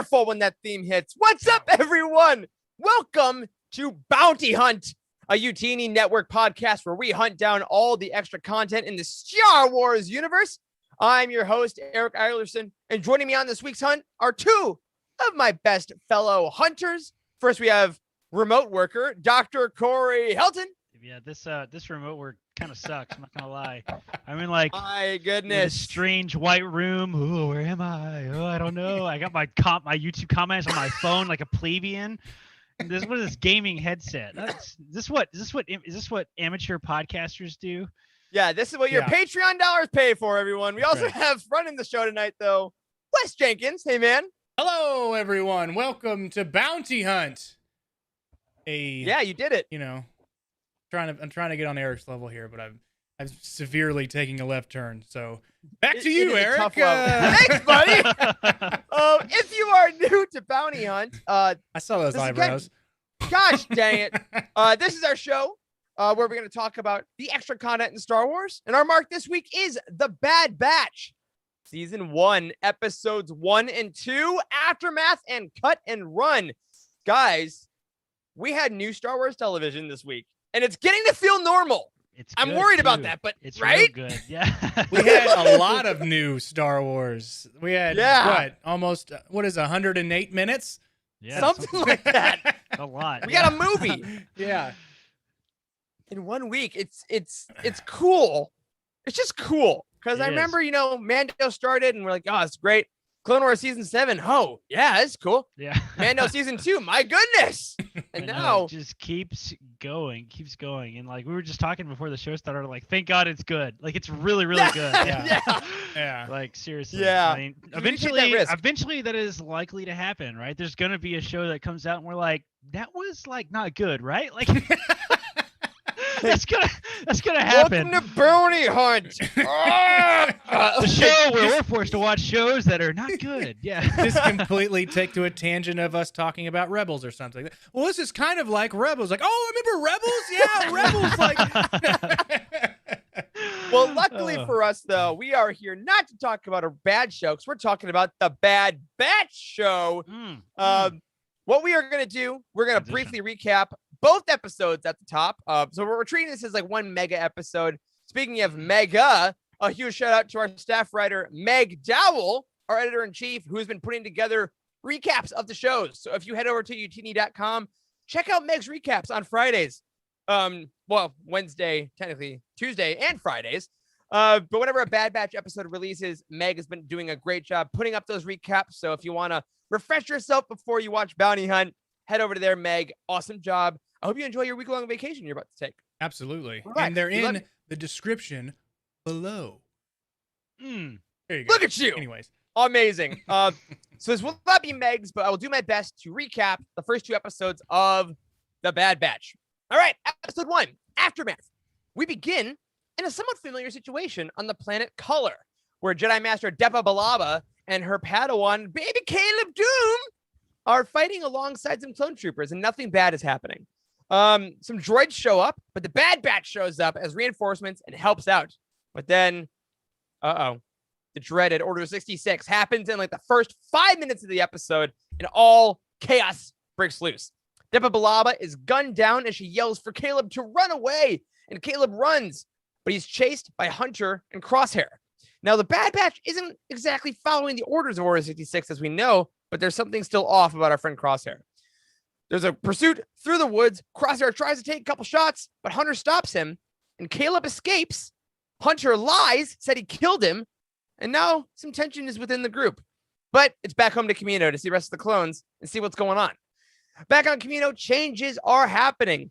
wonderful when that theme hits. What's up, everyone? Welcome to Bounty Hunt, a Utini Network podcast where we hunt down all the extra content in the Star Wars universe. I'm your host, Eric Eilerson, and joining me on this week's hunt are two of my best fellow hunters. First, we have remote worker, Dr. Corey Helton. Yeah, this remote work kind of sucks. I'm not gonna lie. I'm in like my goodness, in a strange white room. Oh, where am I? Oh, I don't know. I got my YouTube comments on my phone like a plebeian. What is this gaming headset? Is this what amateur podcasters do? Yeah, this is what your Patreon dollars pay for, everyone. We also have running the show tonight, though, Wes Jenkins. Hey, man. Hello, everyone. Welcome to Bounty Hunt. Yeah, you did it. You know, I'm trying to get on Eric's level here, but I'm severely taking a left turn. So back to you, Eric. Thanks, buddy. If you are new to Bounty Hunt, I saw those eyebrows. Gosh dang it. This is our show where we're going to talk about the extra content in Star Wars. And our mark this week is The Bad Batch. Season 1, episodes 1 and 2, Aftermath and Cut and Run. Guys, we had new Star Wars television this week, and it's getting to feel normal. I'm worried about that, but it's right? Real good. Yeah. We had a lot of new Star Wars. We had almost 108 minutes? Yeah, something like that. A lot. We got a movie. Yeah. In 1 week. It's cool. It's just cool. Because I remember, Mando started and we're like, oh, it's great. Clone Wars season 7. Oh, yeah, it's cool. Yeah. Mando season 2. My goodness. And now it just keeps going. And like we were just talking before the show started, like, thank God it's good. Like it's really, really good. Yeah. Like seriously. Yeah. I mean, eventually that is likely to happen, right? There's gonna be a show that comes out and we're like, that was like not good, right? Like that's gonna happen. Welcome to Bounty Hunt. The show where we're forced to watch shows that are not good. Yeah. Just completely take to a tangent of us talking about Rebels or something. Well, this is kind of like Rebels. Like, oh, remember Rebels? Yeah, Rebels. Like. Well, luckily for us, though, we are here not to talk about a bad show, because we're talking about the Bad Batch show. What we are going to do, we're going to briefly recap both episodes at the top. So we're treating this as like one mega episode. Speaking of mega, a huge shout out to our staff writer, Meg Dowell, our editor-in-chief, who's been putting together recaps of the shows. So if you head over to utini.com, check out Meg's recaps on Fridays. Well, Wednesday, technically Tuesday and Fridays. But whenever a Bad Batch episode releases, Meg has been doing a great job putting up those recaps. So if you want to refresh yourself before you watch Bounty Hunt, head over to there, Meg. Awesome job. I hope you enjoy your week-long vacation you're about to take. Absolutely. Right. And they're in the description below. There you go. Look at you. Anyways. Amazing. So this will not be Meg's, but I will do my best to recap the first 2 episodes of The Bad Batch. All right, episode 1, Aftermath. We begin in a somewhat familiar situation on the planet Color, where Jedi Master Depa Billaba and her Padawan, baby Caleb Doom, are fighting alongside some clone troopers, and nothing bad is happening. Some droids show up, but the Bad Batch shows up as reinforcements and helps out. But then, the dreaded Order 66 happens in like the first 5 minutes of the episode, and all chaos breaks loose. Depa Billaba is gunned down as she yells for Caleb to run away, and Caleb runs, but he's chased by Hunter and Crosshair. Now, the Bad Batch isn't exactly following the orders of Order 66, as we know, but there's something still off about our friend Crosshair. There's a pursuit through the woods. Crosshair tries to take a couple shots, but Hunter stops him, and Caleb escapes. Hunter lies, said he killed him, and now some tension is within the group. But it's back home to Kamino to see the rest of the clones and see what's going on. Back on Kamino, changes are happening.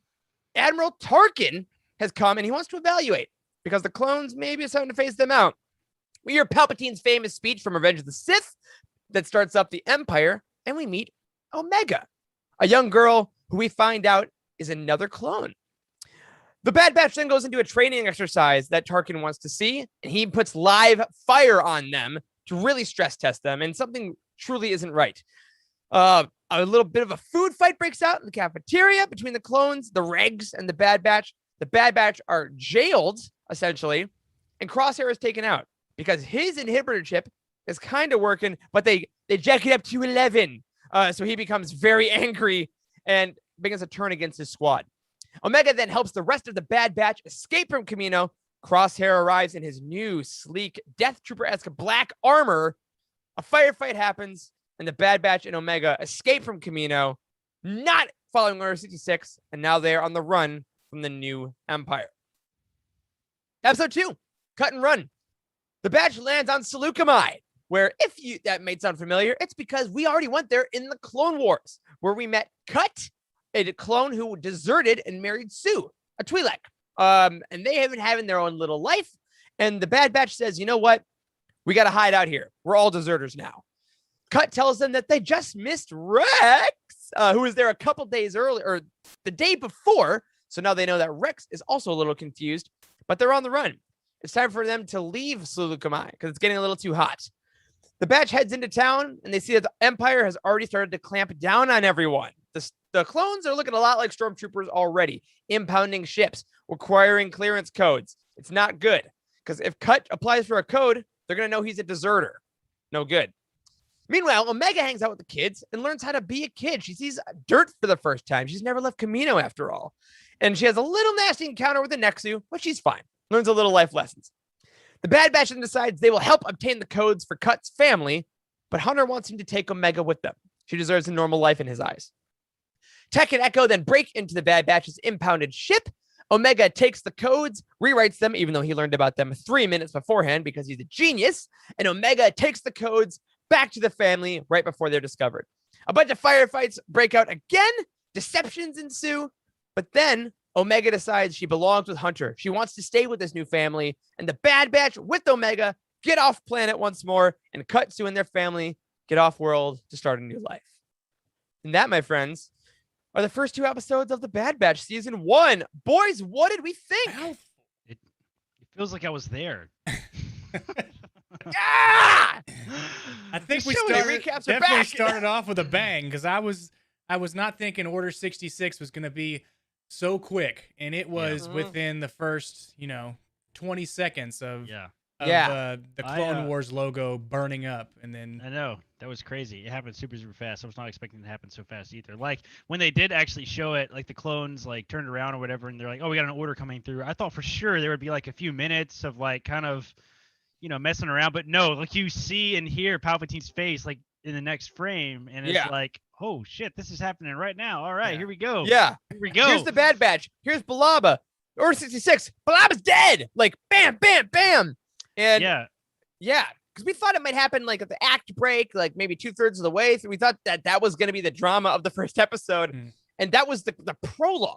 Admiral Tarkin has come, and he wants to evaluate, because the clones maybe it's time to phase them out. We hear Palpatine's famous speech from Revenge of the Sith that starts up the Empire, and we meet Omega, a young girl who we find out is another clone. The Bad Batch then goes into a training exercise that Tarkin wants to see, and he puts live fire on them to really stress test them, and something truly isn't right. A little bit of a food fight breaks out in the cafeteria between the clones, the Regs, and the Bad Batch. The Bad Batch are jailed, essentially, and Crosshair is taken out because his inhibitor chip is kind of working, but they They jack it up to 11. So he becomes very angry and begins to turn against his squad. Omega then helps the rest of the Bad Batch escape from Kamino. Crosshair arrives in his new, sleek, Death Trooper-esque black armor. A firefight happens, and the Bad Batch and Omega escape from Kamino, not following Order 66, and now they are on the run from the new Empire. Episode 2, Cut and Run. The Batch lands on Seleucami, where that may sound familiar, it's because we already went there in the Clone Wars, where we met Cut, a clone who deserted and married Sue, a Twi'lek. And they have been having their own little life. And the Bad Batch says, you know what? We got to hide out here. We're all deserters now. Cut tells them that they just missed Rex, who was there a couple days earlier, or the day before. So now they know that Rex is also a little confused, but they're on the run. It's time for them to leave Seleucami because it's getting a little too hot. The Batch heads into town, and they see that the Empire has already started to clamp down on everyone. The clones are looking a lot like stormtroopers already, impounding ships, requiring clearance codes. It's not good, because if Cut applies for a code, they're going to know he's a deserter. No good. Meanwhile, Omega hangs out with the kids and learns how to be a kid. She sees dirt for the first time. She's never left Kamino after all. And she has a little nasty encounter with the Nexu, but she's fine. Learns a little life lessons. The Bad Batch then decides they will help obtain the codes for Cut's family, but Hunter wants him to take Omega with them. She deserves a normal life in his eyes. Tech and Echo then break into the Bad Batch's impounded ship. Omega takes the codes, rewrites them, even though he learned about them 3 minutes beforehand because he's a genius. And Omega takes the codes back to the family right before they're discovered. A bunch of firefights break out again. Deceptions ensue. But then Omega decides she belongs with Hunter. She wants to stay with this new family. And the Bad Batch with Omega get off planet once more and Cut Sue and their family get off world to start a new life. And that, my friends, are the first 2 episodes of The Bad Batch Season 1. Boys, what did we think? It feels like I was there. Ah! I think we definitely started off with a bang, because I was not thinking Order 66 was going to be so quick, and it was within the first 20 seconds of the Clone Wars logo burning up, and then I know that was crazy. It happened super fast. I was not expecting it to happen so fast either. Like when they did actually show it, like the clones like turned around or whatever, and they're like, "Oh, we got an order coming through." I thought for sure there would be like a few minutes of like kind of messing around, but no, like you see and hear Palpatine's face like in the next frame, and it's like, oh shit, this is happening right now. All right, here we go. Yeah, here we go. Here's the Bad Batch. Here's Balaba. Order 66. Balaba's dead. Like bam, bam, bam. And yeah, because we thought it might happen like at the act break, like maybe 2/3 of the way through. We thought that was going to be the drama of the first episode, and that was the prologue.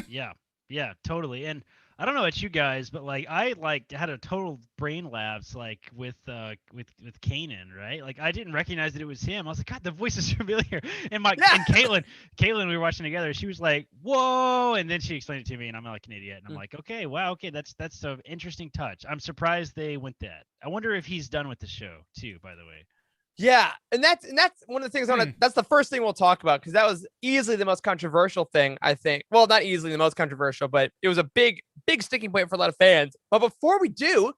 Yeah, totally. And I don't know about you guys, but like I had a total brain lapse like with Kanan, right? Like I didn't recognize that it was him. I was like, God, the voice is familiar. And and Caitlin, we were watching together. She was like, whoa, and then she explained it to me, and I'm like an idiot. And I'm like, okay, wow, okay, that's an interesting touch. I'm surprised they went that. I wonder if he's done with the show too, by the way. Yeah, and that's one of the things that's the first thing we'll talk about, because that was easily the most controversial thing, I think. Well, not easily the most controversial, but it was a big sticking point for a lot of fans. But before we do,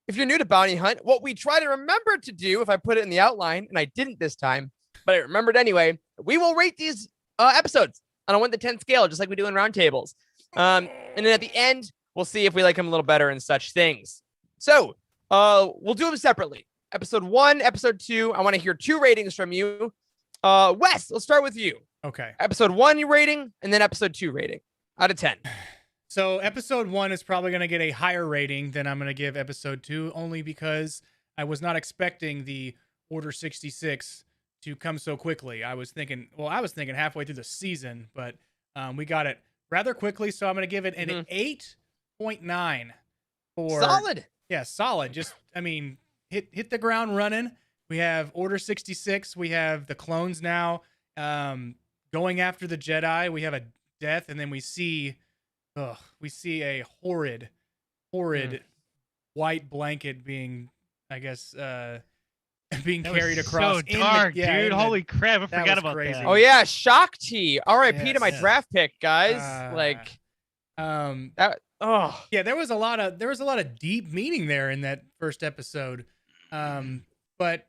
if you're new to Bounty Hunt, what we try to remember to do, if I put it in the outline, and I didn't this time, but I remembered anyway, we will rate these episodes on a 1 to 10 scale, just like we do in roundtables. And then at the end, we'll see if we like them a little better and such things. So we'll do them separately. Episode 1, episode 2. I want to hear 2 ratings from you. Wes, let's start with you. Okay. Episode 1 rating, and then episode 2 rating out of 10. So episode 1 is probably going to get a higher rating than I'm going to give episode 2, only because I was not expecting the Order 66 to come so quickly. I was thinking halfway through the season, but we got it rather quickly. So I'm going to give it an 8.9 for solid. Yeah, solid. Just, I mean, hit the ground running. We have Order 66. We have the clones now going after the Jedi. We have a death, and then we see a horrid white blanket being, I guess, being carried across. So dark, dude. Holy crap! I forgot about that. Oh yeah, Shock T. R.I.P. to my draft pick, guys. That. Oh yeah, there was a lot of deep meaning there in that first episode. But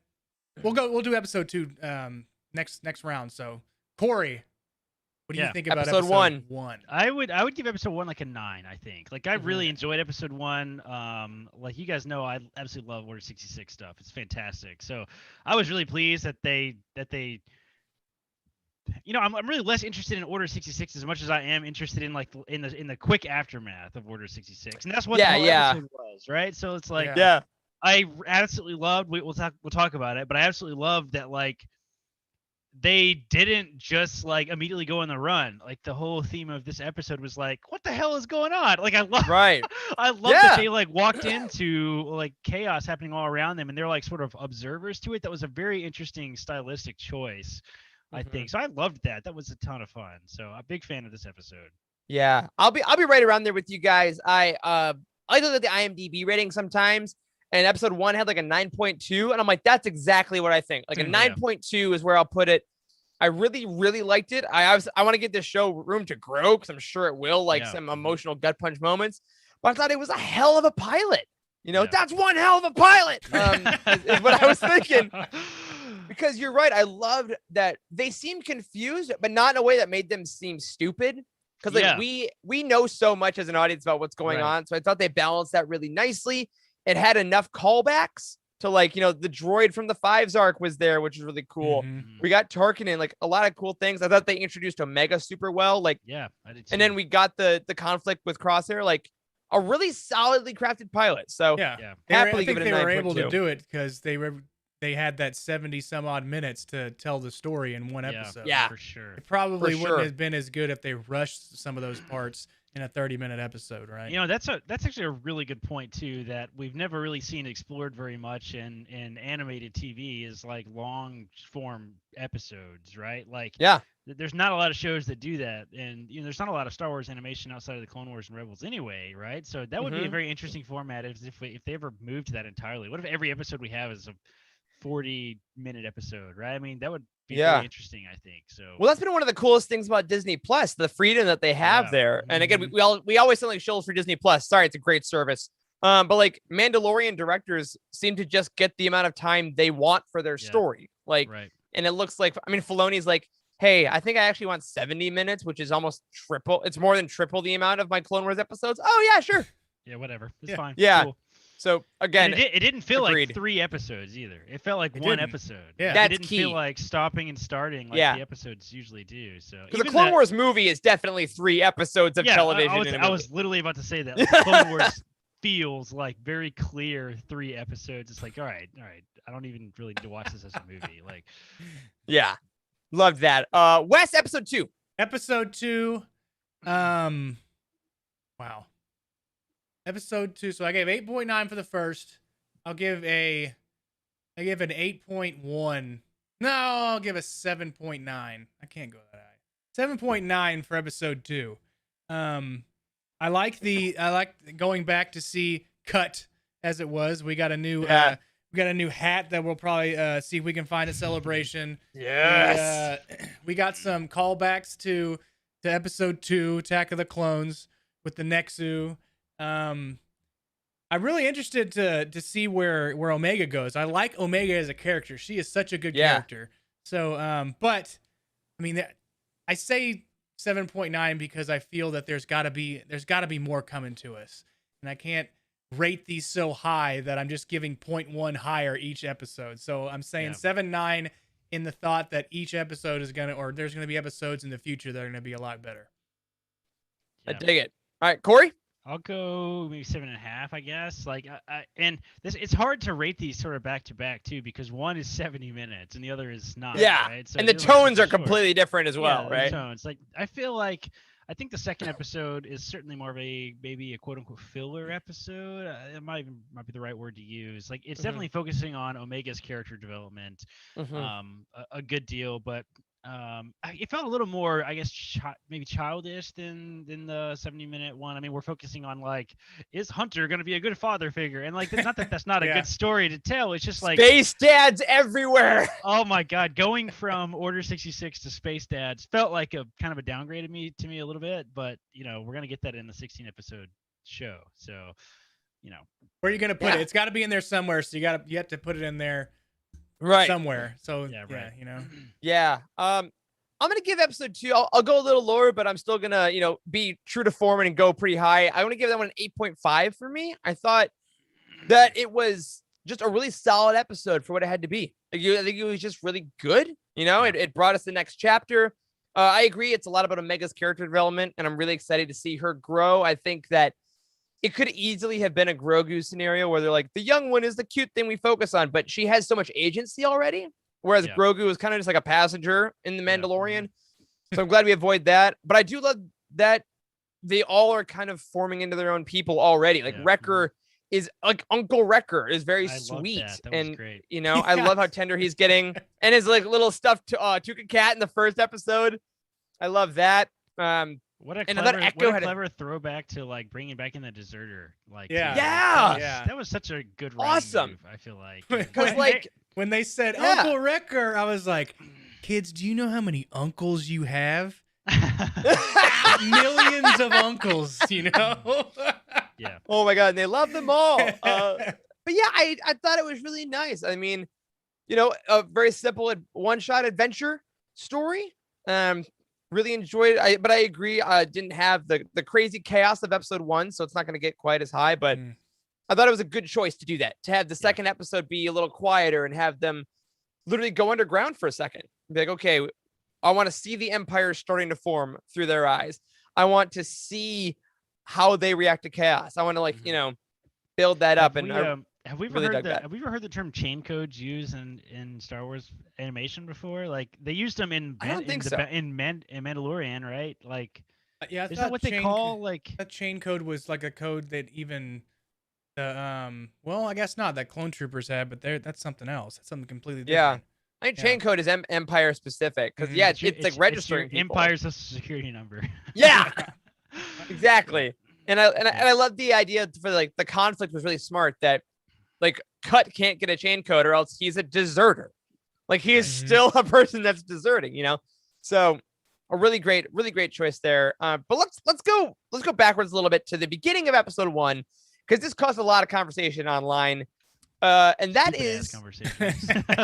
We'll do episode 2 next round. So Corey, what do you think about Episode episode 1? I would give episode 1 like a 9. I think. Like I really enjoyed episode 1. Like you guys know, I absolutely love Order 66 stuff. It's fantastic. So I was really pleased that they. I'm really less interested in Order 66 as much as I am interested in like in the quick aftermath of Order 66, and that's what the whole episode was, right? So it's like, I absolutely loved. We'll talk about it, but I absolutely loved that like they didn't just like immediately go on the run. Like the whole theme of this episode was like, what the hell is going on? Like I love that they like walked into like chaos happening all around them, and they're like sort of observers to it. That was a very interesting stylistic choice, I think. So I loved that. That was a ton of fun. So a big fan of this episode. Yeah, I'll be right around there with you guys. I look at the IMDb rating sometimes, and episode 1 had like a 9.2, and I'm like, that's exactly what I think. Like a 9.2 is where I'll put it. I really, really liked it. I want to give this show room to grow because I'm sure it will, like some emotional gut punch moments. But I thought it was a hell of a pilot. That's one hell of a pilot. Is what I was thinking. Because you're right. I loved that they seemed confused, but not in a way that made them seem stupid. Because like we know so much as an audience about what's going on. So I thought they balanced that really nicely. It had enough callbacks to like, the droid from the Fives arc was there, which is really cool. We got Tarkin and like a lot of cool things. I thought they introduced Omega super well. Like, I did too. And then we got the conflict with Crosshair, like a really solidly crafted pilot. So happily I think they were able 9.2. to do it because they had that 70 some odd minutes to tell the story in one episode. Yeah, for sure. It probably wouldn't have been as good if they rushed some of those parts in a 30-minute episode, right? That's actually a really good point too, that we've never really seen explored very much in animated TV is like long form episodes, right? Like there's not a lot of shows that do that, and there's not a lot of Star Wars animation outside of the Clone Wars and Rebels anyway, right? So that would be a very interesting format if they ever moved to that entirely. What if every episode we have is a 40-minute episode, right? I mean, that would be very interesting, I think. So well, that's been one of the coolest things about Disney Plus, the freedom that they have there. And again, we always sound like shills for Disney Plus. Sorry, it's a great service. But like Mandalorian directors seem to just get the amount of time they want for their story. Like, and it looks like, Filoni's like, hey, I think I actually want 70 minutes, which is almost triple. It's more than triple the amount of my Clone Wars episodes. Oh yeah, sure. Yeah, whatever. It's fine. Yeah. Cool. So again, it didn't feel like 3 episodes either. It felt like one episode. Yeah, it didn't feel like stopping and starting like the episodes usually do. So because the Clone Wars movie is definitely 3 episodes of television. I was literally about to say that. Like, Clone Wars feels like very clear 3 episodes. It's like, all right. I don't even really need to watch this as a movie. Like, loved that. Wes, episode 2. Episode 2. Wow. Episode 2. So I gave 8.9 for the first. I give an 8.1. No, I'll give a 7.9. I can't go that high. 7.9 for episode 2. I like going back to see Cut as it was. We got a new hat that we'll probably see if we can find at Celebration. Yes. We got some callbacks to episode 2, Attack of the Clones with the Nexu. I'm really interested to see where Omega goes. I like Omega as a character. She is such a good character. So, but I mean, I say 7.9 because I feel that there's got to be more coming to us, and I can't rate these so high that I'm just giving 0.1 higher each episode. So I'm saying 7.9 in the thought that each episode is there's gonna be episodes in the future that are gonna be a lot better. I dig it. All right, Corey. I'll go maybe 7.5, I guess. Like, it's hard to rate these sort of back to back too, because one is 70 minutes and the other is not. Yeah, right? So and the tones are completely different as well, right? Tones. Like, I think the second episode is certainly more of maybe a quote unquote filler episode. It might be the right word to use. Like, it's definitely focusing on Omega's character development, a good deal, but. It felt a little more, I guess, maybe childish than the 70-minute one. I mean, we're focusing on like, is Hunter going to be a good father figure? And like, not that that's not a good story to tell. It's just like Space Dads everywhere. Oh my God, going from Order 66 to Space Dads felt like a kind of a downgrade to me a little bit. But we're gonna get that in the 16-episode show. So, where are you gonna put it? It's got to be in there somewhere. So you have to put it in there Right. somewhere. So Yeah, right. Yeah. I'm gonna give episode 2. I'll go a little lower, but I'm still gonna, be true to form and go pretty high. I want to give that one an 8.5 for me. I thought that it was just a really solid episode for what it had to be. I think it was just really good. It brought us the next chapter. I agree. It's a lot about Omega's character development, and I'm really excited to see her grow. I think that it could easily have been a Grogu scenario where they're like, the young one is the cute thing we focus on, but she has so much agency already. Whereas Grogu was kind of just like a passenger in The Mandalorian. So I'm glad we avoid that. But I do love that they all are kind of forming into their own people already. Like Wrecker is like Uncle Wrecker is very sweet. That was great. I love how tender he's getting. And his like little stuffed Tuca cat in the first episode. I love that. What a clever throwback to like bringing back in the deserter. Like that was such a good awesome move, I feel like. Because like when they said Uncle Wrecker, I was like, kids, do you know how many uncles you have? Millions of uncles, Yeah. Oh my god, and they love them all. But yeah, I thought it was really nice. I mean, a very simple one-shot adventure story. Really enjoyed it. But I agree. I didn't have the crazy chaos of episode 1, so it's not going to get quite as high. But I thought it was a good choice to do that. To have the second episode be a little quieter and have them literally go underground for a second. Be like, okay, I want to see the Empire starting to form through their eyes. I want to see how they react to chaos. I want to build that up. Have we ever heard the term chain codes used in Star Wars animation before? Like they used them in Mandalorian, right? Like is that what they call like that chain code was like a code that even well, I guess not that clone troopers had, but that's something else. That's something completely different. I think chain code is Empire specific because it's like registering your Empire's social security number. Yeah, exactly. And I love the idea for like the conflict was really smart that like Cut can't get a chain code or else he's a deserter. Like he is still a person that's deserting, So a really great choice there. But let's go backwards a little bit to the beginning of episode 1 because this caused a lot of conversation online. And that is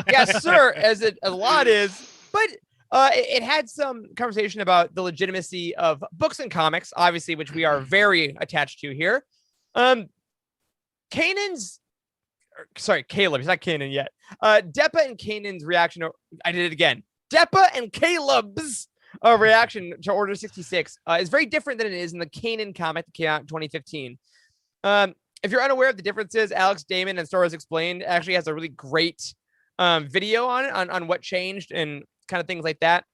yes, sir, as a lot is, but it had some conversation about the legitimacy of books and comics, obviously, which we are very attached to here. Kanan's sorry, Caleb, he's not Kanan yet. Deppa and Kanan's reaction, I did it again. Deppa and Caleb's reaction to Order 66 is very different than it is in the Kanan comic that came out in 2015. If you're unaware of the differences, Alex Damon and Star Wars Explained actually has a really great video on it, on what changed and kind of things like that.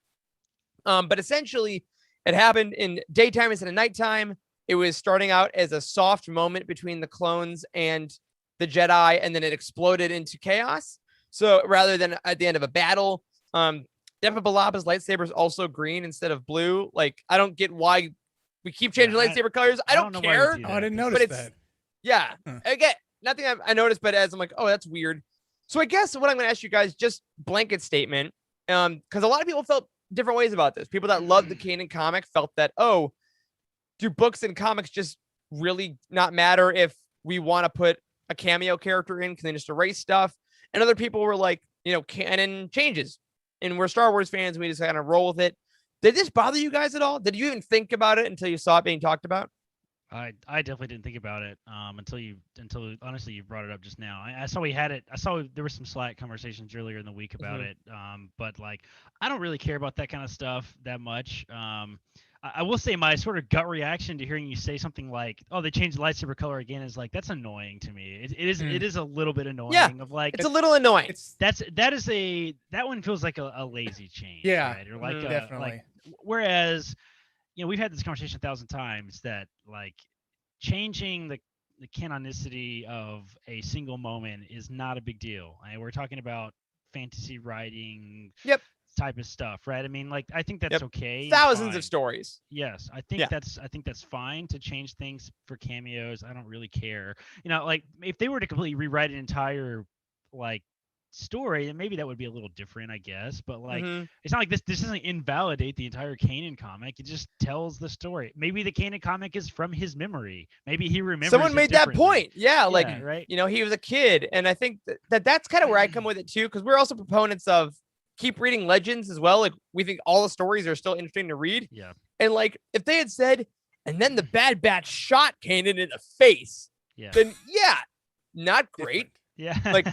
But essentially, it happened in daytime instead of nighttime. It was starting out as a soft moment between the clones and the Jedi, and then it exploded into chaos. So rather than at the end of a battle, Depa Billabba's lightsaber is also green instead of blue. Like, I don't get why we keep changing lightsaber colors. I don't care. I didn't notice that. Yeah. Again, nothing I noticed, but as I'm like, oh, that's weird. So I guess what I'm going to ask you guys, just blanket statement, because a lot of people felt different ways about this. People that loved the Kanan comic felt that, oh, do books and comics just really not matter if we want to put a cameo character in? Can they just erase stuff? And other people were like, canon changes. And we're Star Wars fans, and we just kind of roll with it. Did this bother you guys at all? Did you even think about it until you saw it being talked about? I definitely didn't think about it until honestly you brought it up just now. I saw we had it. I saw there were some Slack conversations earlier in the week about it. But like I don't really care about that kind of stuff that much. I will say my sort of gut reaction to hearing you say something like, "Oh, they changed the lightsaber color again," is like that's annoying to me. It is a little bit annoying. Yeah, of like it's a little annoying. That one feels like a lazy change. Yeah, right? Or like definitely. Whereas, we've had this conversation 1,000 times that like changing the canonicity of a single moment is not a big deal. We're talking about fantasy writing. Yep. Type of stuff, right? I mean, like I think that's okay. Thousands of stories. Yes, I think that's fine to change things for cameos. I don't really care. Like if they were to completely rewrite an entire like story, and maybe that would be a little different, I guess. But like, Mhm. it's not like this doesn't invalidate the entire Kanan comic. It just tells the story. Maybe the Kanan comic is from his memory. Maybe he remembers. Someone it made that differently. point. Yeah, like right. he was a kid, and I think that's kind of where I come with it too, because we're also proponents of keep reading Legends as well. Like we think all the stories are still interesting to read. Yeah. And like if they had said, and then the Bad Batch shot Kanan in the face, Yeah. then yeah, not great. Yeah. Like,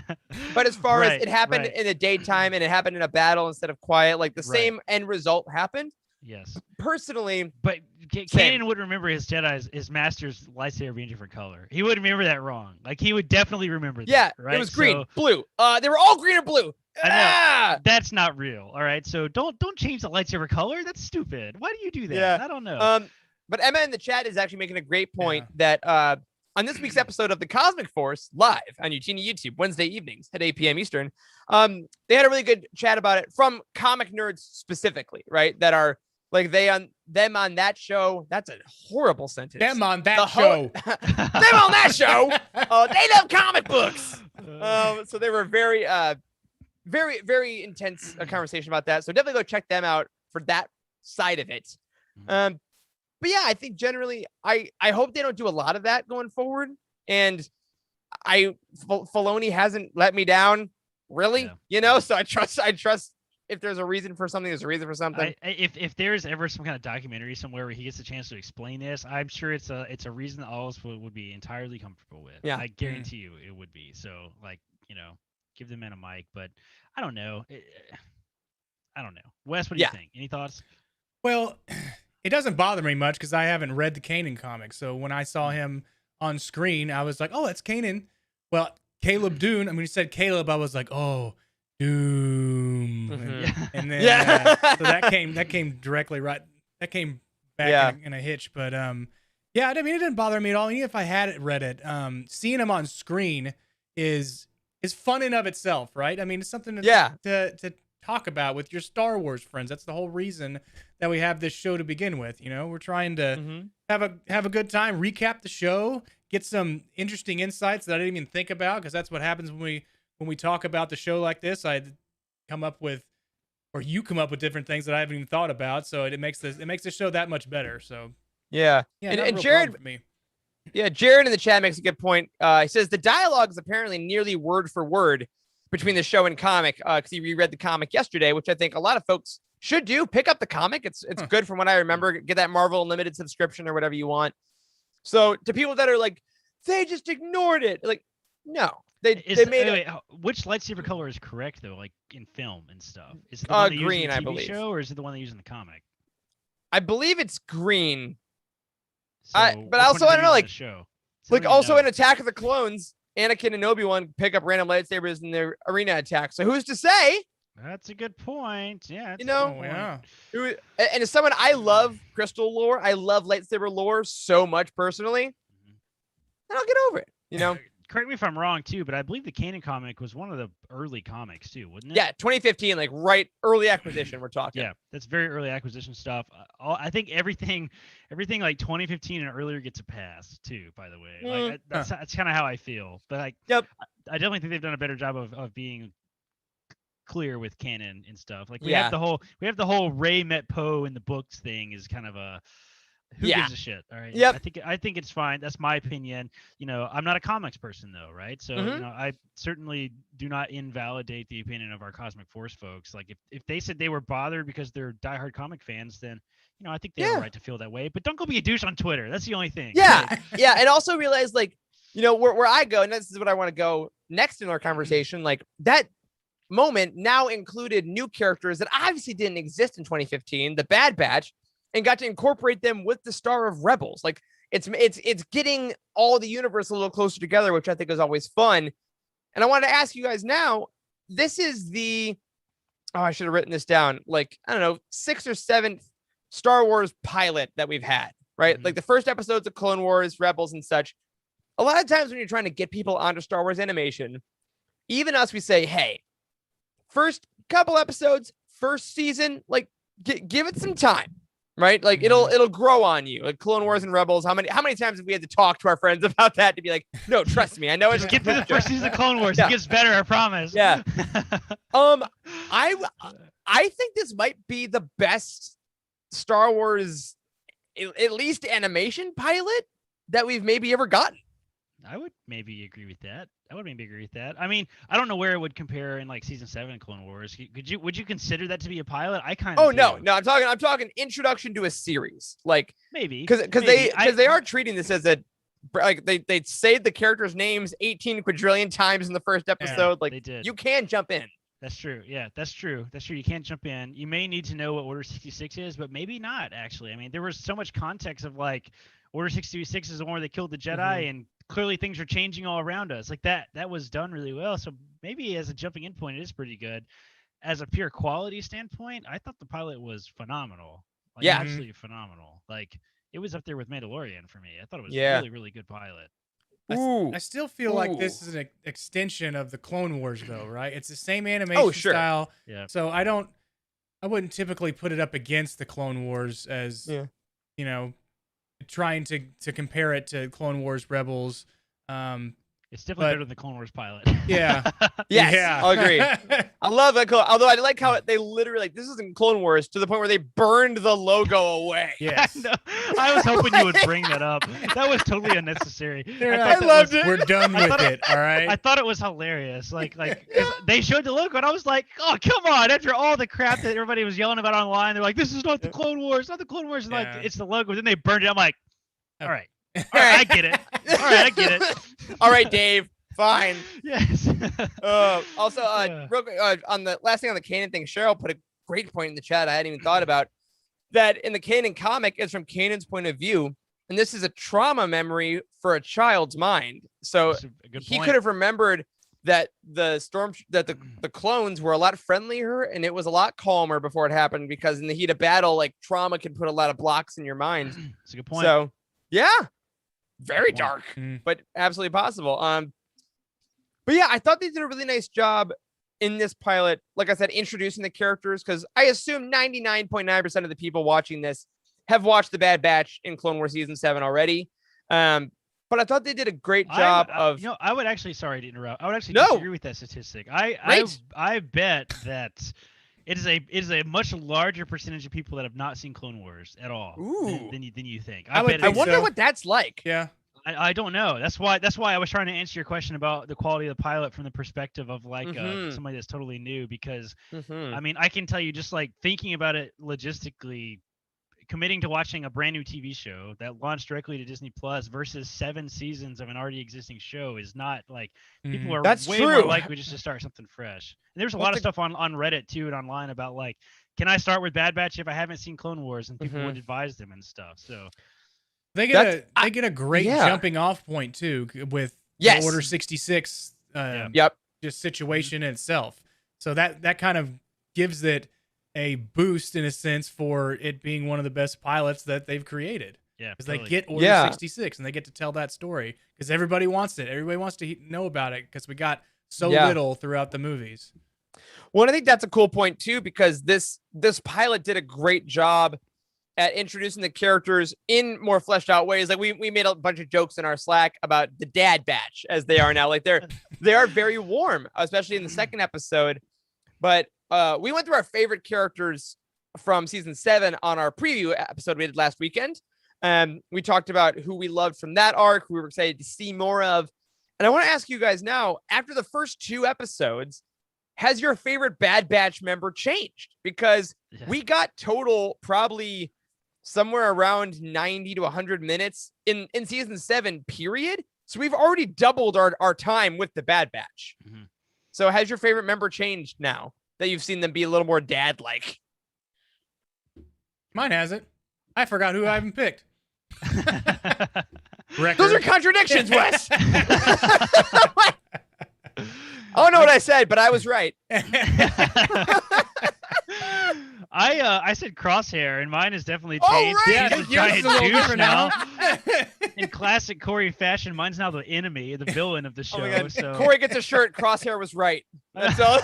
but as far as Right, it happened right. in the daytime and it happened in a battle instead of quiet, like the Right. same end result happened. Yes. Personally, But Same. Kanan would remember his his master's lightsaber being a different color. He would remember that wrong. Like he would definitely remember that. yeah, Right. it was green, So, blue. They were all green or blue. I know. Ah! That's not real. All right. So don't change the lightsaber color. That's stupid. Why do you do that? Yeah. I don't know. But Emma in the chat is actually making a great point that on this week's episode of the Cosmic Force live on YouTube Wednesday evenings at 8 p.m. Eastern, they had a really good chat about it from comic nerds specifically, right? That are like them on that show. That's a horrible sentence. Them on that The show. them on that show. They love comic books. So they were very, very intense conversation about that. So definitely go check them out for that side of it. But yeah, I think generally, I hope they don't do a lot of that going forward. And Filoni hasn't let me down, really. Yeah. So I trust if there's a reason for something, there's a reason for something. If there's ever some kind of documentary somewhere where he gets a chance to explain this, I'm sure it's a reason that all of us would be entirely comfortable with. Yeah. I guarantee you it would be. So like, give the man a mic. But I don't know. I don't know. Wes, what do you think? Any thoughts? Well, it doesn't bother me much because I haven't read the Kanan comic. So when I saw him on screen, I was like, oh, that's Kanan. Well, Caleb Dune. I mean, he said Caleb. I was like, oh, Doom. And then so that came directly right. That came back in a hitch. But yeah, I mean, it didn't bother me at all. Even if I had read it, seeing him on screen is fun in of itself, right? I mean, it's something to talk about with your Star Wars friends. That's the whole reason that we have this show to begin with. We're trying to have a good time, recap the show, get some interesting insights that I didn't even think about, because that's what happens when we talk about the show like this. I come up with, or you come up with different things that I haven't even thought about. So it makes the show that much better. So yeah, and Jared. Yeah, Jared in the chat makes a good point. He says the dialogue is apparently nearly word for word between the show and comic, because he reread the comic yesterday, which I think a lot of folks should do. Pick up the comic. It's good from what I remember. Get that Marvel Unlimited subscription or whatever you want. So to people that are like, they just ignored it. Like, no, they made it. Which lightsaber color is correct though? Like in film and stuff. Is it the one they green? use in the I TV believe. show, or is it the one they use in the comic? I believe it's green. So but also I don't know, like show. Also in Attack of the Clones, Anakin and Obi-Wan pick up random lightsabers in their arena attack. So who's to say? That's a good point. Yeah. Yeah. And as someone, I love crystal lore. I love lightsaber lore so much personally. And I'll get over it. Correct me if I'm wrong too, but I believe the Kanan comic was one of the early comics too, wasn't it? Yeah, 2015, like right early acquisition. We're talking. Yeah, that's very early acquisition stuff. I think everything like 2015 and earlier gets a pass too. By the way, like that's kind of how I feel. But like, yep, I definitely think they've done a better job of being clear with canon and stuff. Like we have the whole Rey met Poe in the books thing is kind of a who gives a shit. All right. Yep. I think it's fine. That's my opinion. I'm not a comics person though, right? So I certainly do not invalidate the opinion of our Cosmic Force folks. Like if they said they were bothered because they're diehard comic fans, then I think they have a right to feel that way. But don't go be a douche on Twitter. That's the only thing. Yeah. Yeah. And also realize where I go, and this is what I want to go next in our conversation, like that moment now included new characters that obviously didn't exist in 2015, the Bad Batch, and got to incorporate them with the star of Rebels. Like it's getting all the universe a little closer together, which I think is always fun. And I wanted to ask you guys now, this is I should have written this down. Like, I don't know, 6th or 7th Star Wars pilot that we've had, right? Like the first episodes of Clone Wars, Rebels and such. A lot of times when you're trying to get people onto Star Wars animation, even us, we say, hey, first couple episodes, first season, like give it some time. right? Like it'll grow on you. Like Clone Wars and Rebels. How many times have we had to talk to our friends about that to be like, no, trust me, I know it's Just get through the first season of Clone Wars. Yeah. It gets better, I promise. Yeah. I think this might be the best Star Wars, at least animation pilot that we've maybe ever gotten. I would maybe agree with that. I mean, I don't know where it would compare in like season 7 of Clone Wars. Would you consider that to be a pilot? I kind of. Oh no, I'm talking introduction to a series, like maybe because they are treating this as a like they say the characters' names 18 quadrillion times in the first episode. Yeah, like they did. You can jump in. That's true. Yeah, that's true. You can't jump in. You may need to know what Order 66 is, but maybe not actually. I mean, there was so much context of like Order 66 is the one where they killed the Jedi and clearly things are changing all around us. Like that was done really well. So maybe as a jumping in point, it is pretty good. As a pure quality standpoint, I thought the pilot was phenomenal. Like, yeah, absolutely phenomenal. Like it was up there with Mandalorian for me. I thought it was really, really good pilot. I still feel like this is an extension of the Clone Wars, though, right? It's the same animation style. Yeah. So I wouldn't typically put it up against the Clone Wars as, you know, trying to compare it to Clone Wars Rebels. It's definitely better than the Clone Wars pilot. Yeah. Yes, yeah. I'll agree. I love that. Although I like how they literally like this isn't Clone Wars to the point where they burned the logo away. Yes. I was hoping you would bring that up. That was totally unnecessary. I loved it. We're done with it. All right. I thought it was hilarious. Like they showed the logo and I was like, oh come on! After all the crap that everybody was yelling about online, they're like, this is not the Clone Wars, not the Clone Wars. And like it's the logo. Then they burned it. I'm like, all right. All right, I get it. All right, I get it. All right, Dave. Fine. Yes. Also, real quick, on the last thing on the Kanan thing, Cheryl put a great point in the chat I hadn't even thought about. That in the Kanan comic is from Kanan's point of view, and this is a trauma memory for a child's mind. So he could have remembered that the clones were a lot friendlier and it was a lot calmer before it happened because in the heat of battle, like trauma can put a lot of blocks in your mind. That's a good point. So yeah. Very dark, but absolutely possible. But yeah, I thought they did a really nice job in this pilot. Like I said, introducing the characters because I assume 99.9% of the people watching this have watched The Bad Batch in Clone Wars season 7 already. But I thought they did a great job of. You know, I would actually. Sorry to interrupt. I would actually disagree with that statistic. I bet that. It is a much larger percentage of people that have not seen Clone Wars at all than you think. I wonder what that's like. Yeah. I don't know. That's why I was trying to answer your question about the quality of the pilot from the perspective of like somebody that's totally new because I mean I can tell you just like thinking about it logistically, committing to watching a brand new TV show that launched directly to Disney Plus versus 7 seasons of an already existing show is not like people are way more likely just to start something fresh. And there's a lot of stuff on Reddit too and online about like, can I start with Bad Batch if I haven't seen Clone Wars? And people would advise them and stuff. So they get a great jumping off point too with the Order 66 just situation in itself. So that kind of gives it a boost in a sense for it being one of the best pilots that they've created. Yeah, because they get Order 66 and they get to tell that story because everybody wants it. Everybody wants to know about it because we got so little throughout the movies. Well, I think that's a cool point too because this pilot did a great job at introducing the characters in more fleshed out ways. Like we made a bunch of jokes in our Slack about the Dad Batch as they are now. Like they are very warm, especially in the second episode. But we went through our favorite characters from season 7 on our preview episode we did last weekend. We talked about who we loved from that arc, who we were excited to see more of. And I want to ask you guys now, after the first 2 episodes, has your favorite Bad Batch member changed? Because we got total probably somewhere around 90 to 100 minutes in season 7, period. So we've already doubled our time with the Bad Batch. So has your favorite member changed now that you've seen them be a little more dad-like? Mine hasn't. I forgot who I even picked. Those are contradictions, Wes. I don't know what I said, but I was right. I said Crosshair, and mine has definitely changed. Oh, right. He's a giant douche now. In classic Corey fashion, mine's now the enemy, the villain of the show. So Corey gets a shirt. Crosshair was right. That's all.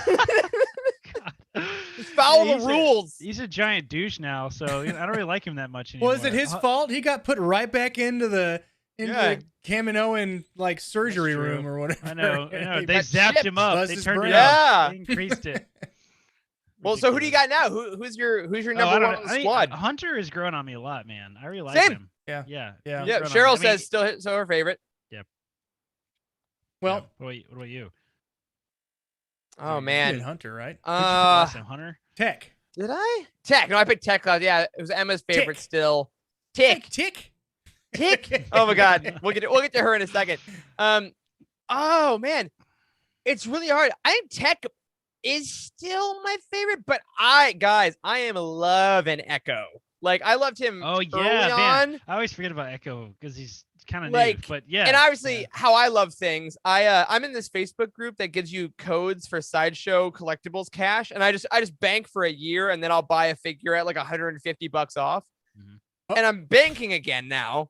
follow He's the rules. He's a giant douche now, so I don't really like him that much anymore. Well, is it his fault? He got put right back into the Cam and Owen like surgery room or whatever. I know. They got zapped chipped. him up. Buzzed They his turned brain. it up. Yeah. They increased it. Well, so who do you got now? Who's your number one on the squad? Hunter is growing on me a lot, man. I really like Same. him. Yeah. Yeah. Yeah. he's Yeah, growing on Cheryl me. I mean, says still so her favorite. Well, what about you? Oh you man, did Hunter, right? Hunter. Tech. Did I? Tech. No, I picked Tech. Yeah, it was Emma's favorite Tick. still. Tick. Tick. Tick. Oh my God, we'll get to her in a second. Oh man, it's really hard. I think Tech is still my favorite, but I am loving Echo. Like I loved him. Oh yeah, early man. on. I always forget about Echo because he's kind of Like, new, but yeah. And obviously, yeah. how I love things, I'm in this Facebook group that gives you codes for Sideshow collectibles cash, and I just bank for a year, and then I'll buy a figure at like $150 off, and I'm banking again now,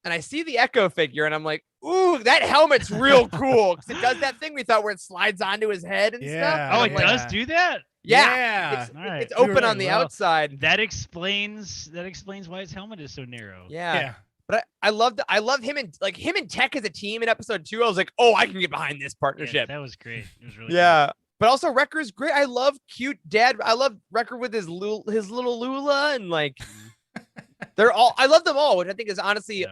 and I see the Echo figure, and I'm like, ooh, that helmet's real cool because it does that thing we thought where it slides onto his head and stuff. Oh, And it I'm like, does do that. Yeah, All right. it's open You're on the well, outside. That explains why his helmet is so narrow. Yeah. But I love him and Tech as a team in episode 2. I was like, oh, I can get behind this Yeah, partnership. that was great. It was really Yeah. But also Wrecker's great. I love cute dad. I love Wrecker with his little Lula and like I love them all, which I think is honestly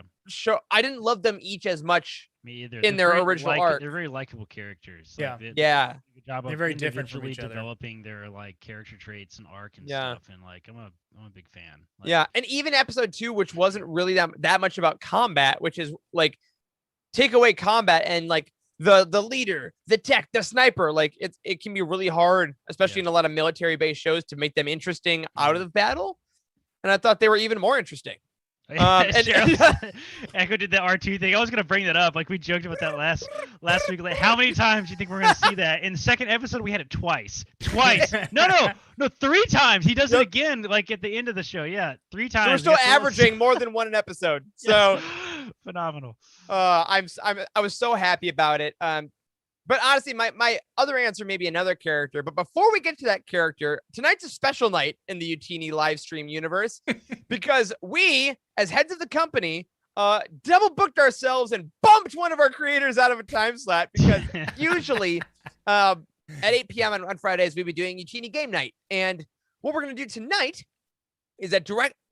I didn't love them each as much Me either. in their original arc. They're very likable characters. Yeah. Like, Yeah. Good job They're of very different from individually each other. developing their like character traits and arc and Yeah. stuff. And like I'm a big fan. Like, Yeah. And even episode 2, which wasn't really that much about combat, which is like take away combat and like the leader, the tech, the sniper, like it can be really hard, especially in a lot of military based shows, to make them interesting out of the battle. And I thought they were even more interesting. Echo did the R2 thing. I was gonna bring that up. Like we joked about that last week. Like, how many times do you think we're gonna see that? In the second episode, we had it twice. No, 3 times. He does it again, like at the end of the show. Yeah, 3 times. So we're still averaging more than one an episode. So phenomenal. I was so happy about it. But honestly, my other answer may be another character. But before we get to that character, tonight's a special night in the Utini live stream universe because we, as heads of the company, double booked ourselves and bumped one of our creators out of a time slot because usually at 8 p.m. on Fridays, we'd be doing Utini game night. And what we're going to do tonight is that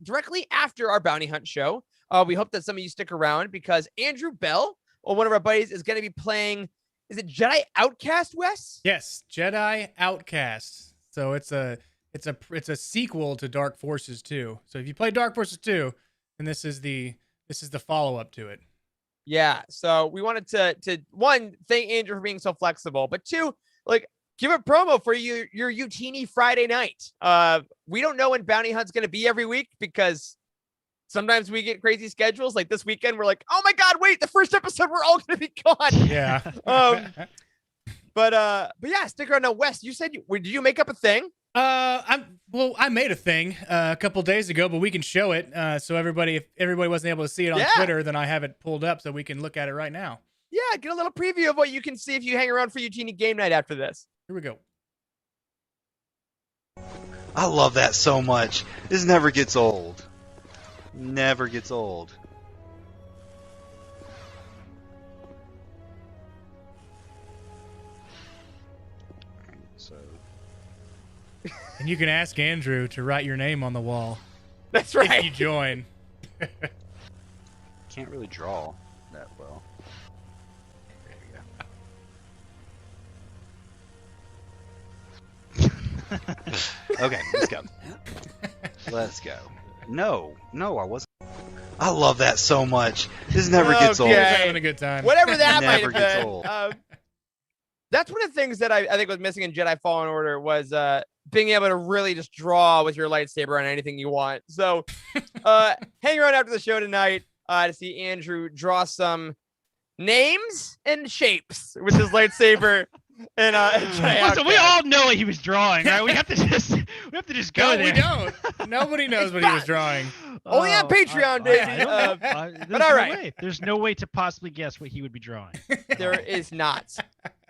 directly after our bounty hunt show, we hope that some of you stick around because Andrew Bell, or one of our buddies, is going to be playing. Is it Jedi Outcast, Wes? Yes, Jedi Outcast. So it's a sequel to Dark Forces 2. So if you play Dark Forces 2, then this is the follow-up to it. Yeah. So we wanted to one, thank Andrew for being so flexible, but 2, like give a promo for your Utini Friday night. We don't know when Bounty Hunt's gonna be every week because sometimes we get crazy schedules. Like this weekend, we're like, oh my God, wait, the first episode, we're all gonna be gone. Yeah. But yeah, stick around. Now, Wes, you said did you make up a thing? I made a thing a couple days ago, but we can show it. So if everybody wasn't able to see it on Twitter, then I have it pulled up so we can look at it right now. Yeah, get a little preview of what you can see if you hang around for Utini game night after this. Here we go. I love that so much. This never gets old. Never gets old. So. And you can ask Andrew to write your name on the wall. That's right. If you join. Can't really draw that well. There you go. Okay, let's go. Let's go. No, I wasn't. I love that so much. This never gets old. Okay. Having a good time. Whatever that might Never have gets been. old. That's one of the things that I think was missing in Jedi Fallen Order was being able to really just draw with your lightsaber on anything you want. So hang around after the show tonight to see Andrew draw some names and shapes with his lightsaber. And Listen, we all know what he was drawing, right? We have to just go No, there. we don't. Nobody knows what he was drawing. Only on Patreon, baby. But all right. there's no way to possibly guess what he would be drawing. There is not.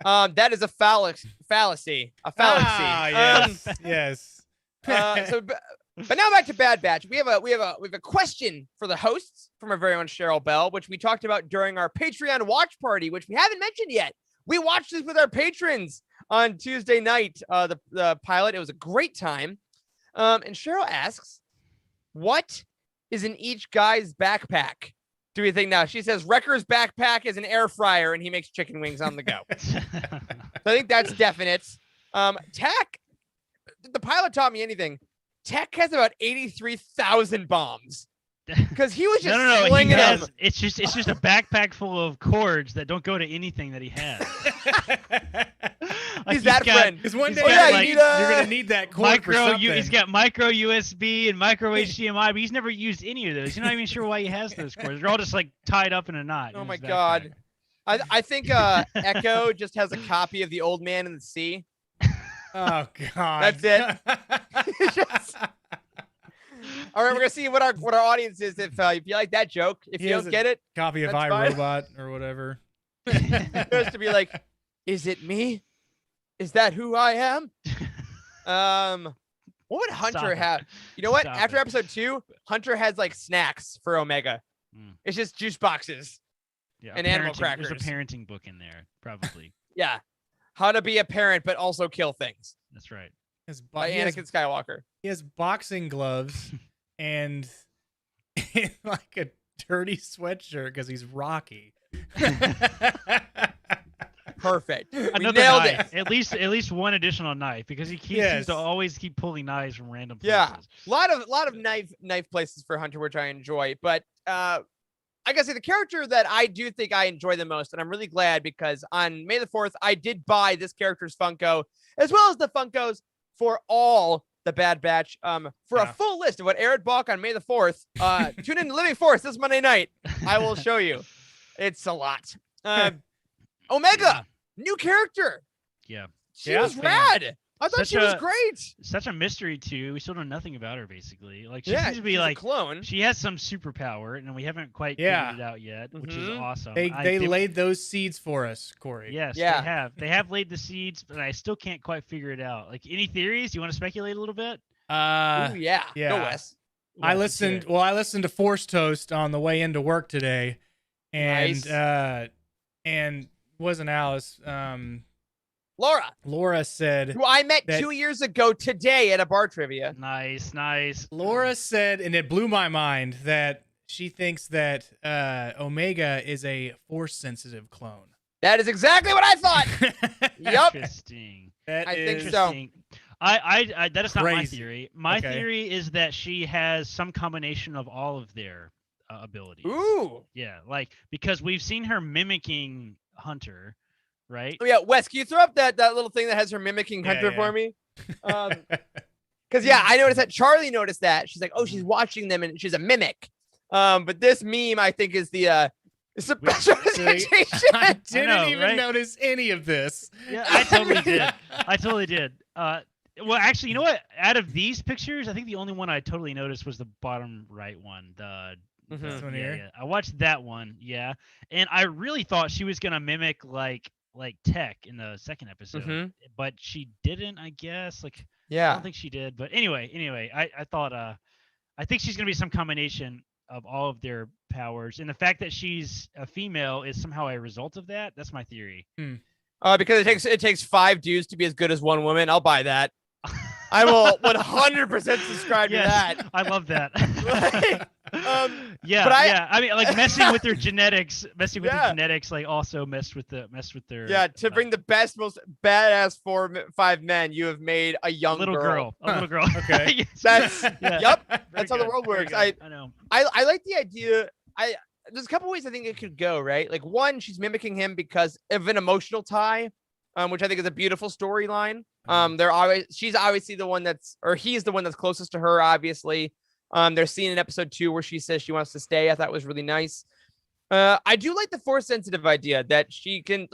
That is a fallacy. A fallacy. Yes. But now back to Bad Batch. We have a question for the hosts from our very own Cheryl Bell, which we talked about during our Patreon watch party, which we haven't mentioned yet. We watched this with our patrons on Tuesday night. The pilot. It was a great time. And Cheryl asks, "What is in each guy's backpack? Do we think now?" She says Wrecker's backpack is an air fryer, and he makes chicken wings on the go. So I think that's definite. Tech. The pilot taught me anything. Tech has about 83,000 bombs because he was just no. slinging them. It's just a backpack full of cords that don't go to anything that he has. He's that friend. Because one day you're gonna need that cord for something. He's got micro USB and micro HDMI, but he's never used any of those. You're not even sure why he has those cords. They're all just like tied up in a knot. Oh my god. I think Echo just has a copy of The Old Man in the Sea. Oh god. That's it. All right, we're gonna see what our audience is. If you like that joke, if you don't get it, copy of iRobot or whatever. Just to be like, is it me? Is that who I am? What would Hunter have? You know what? After episode 2, Hunter has like snacks for Omega. It's just juice boxes and animal crackers. There's a parenting book in there, probably. Yeah. How to be a parent, but also kill things. That's right. By Anakin Skywalker. He has boxing gloves and like a dirty sweatshirt because he's Rocky. Perfect. We Another nailed knife. it. At least one additional knife because he seems to always keep pulling knives from random places. Yeah. A lot of knife places for Hunter, which I enjoy. But I gotta say the character that I do think I enjoy the most, and I'm really glad because on May the 4th, I did buy this character's Funko, as well as the Funkos for all the Bad Batch. For a full list of what Eric bought on May the 4th, tune in to Living Force this Monday night. I will show you. It's a lot. Omega, new character. Yeah. She was rad. I thought she was great. Such a mystery too. We still know nothing about her basically. Like she Yeah, seems to be like a clone. She has some superpower, and we haven't quite figured it out yet, which is awesome. They laid those seeds for us, Corey. Yes, they have. They have laid the seeds, but I still can't quite figure it out. Like any theories? You want to speculate a little bit? Ooh, yeah. Go Wes. I listened to Force Toast on the way into work today, and and wasn't Alice. Laura said, who I met 2 years ago today at a bar trivia. Nice. Laura said, and it blew my mind, that she thinks that Omega is a Force-sensitive clone. That is exactly what I thought. Yep. Interesting. I think so. I that is not my Crazy. theory. My theory is that she has some combination of all of their abilities. Ooh. Yeah, like because we've seen her mimicking Hunter. Right? Oh, yeah, Wes, can you throw up that little thing that has her mimicking Hunter for me? Because, I noticed that. Charlie noticed that. She's like, oh, she's watching them, and she's a mimic. But this meme, I think, is the special I didn't even notice any of this. Yeah, I totally did. Well, actually, you know what? Out of these pictures, I think the only one I totally noticed was the bottom right one. This one here? Yeah. I watched that one, and I really thought she was gonna mimic like Tech in the second episode, but she didn't. I guess I don't think she did. But anyway, I thought I think she's gonna be some combination of all of their powers, and the fact that she's a female is somehow a result of that. That's my theory. Because it takes 5 dudes to be as good as one woman. I'll buy that. I will 100% subscribe to that. I love that. But I mean, like messing with their genetics, like also messed with their. Yeah, to bring the best, most badass 4-5 men, you have made a young little girl. Okay, that's Very that's how the world works. I know. I like the idea. There's a couple ways I think it could go. Right, like one, she's mimicking him because of an emotional tie, which I think is a beautiful storyline. She's obviously the one he's the one that's closest to her, obviously. There's scene in episode 2 where she says she wants to stay. I thought was really nice. I do like the Force sensitive idea that she can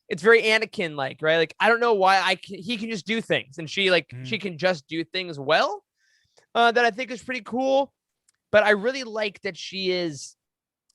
it's very Anakin like, right? Like, I don't know why he can just do things, and she can just do things well. That I think is pretty cool. But I really like that she is,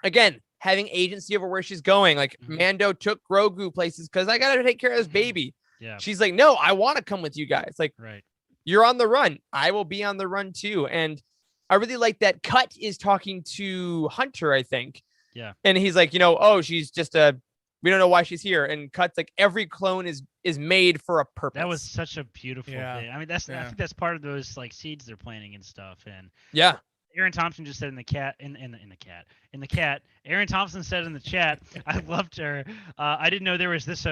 again, having agency over where she's going. Like Mando took Grogu places because I gotta take care of this baby. Yeah. She's like, no, I want to come with you guys. Like, Right. you're on the run. I will be on the run too. And I really like that Cut is talking to Hunter, I think. Yeah. And he's like, oh, she's just we don't know why she's here. And Cut's like, every clone is made for a purpose. That was such a beautiful thing. I mean, I think that's part of those like seeds they're planting and stuff. And yeah. Aaron Thompson just said in the cat. Aaron Thompson said in the chat, I loved her. I didn't know there was this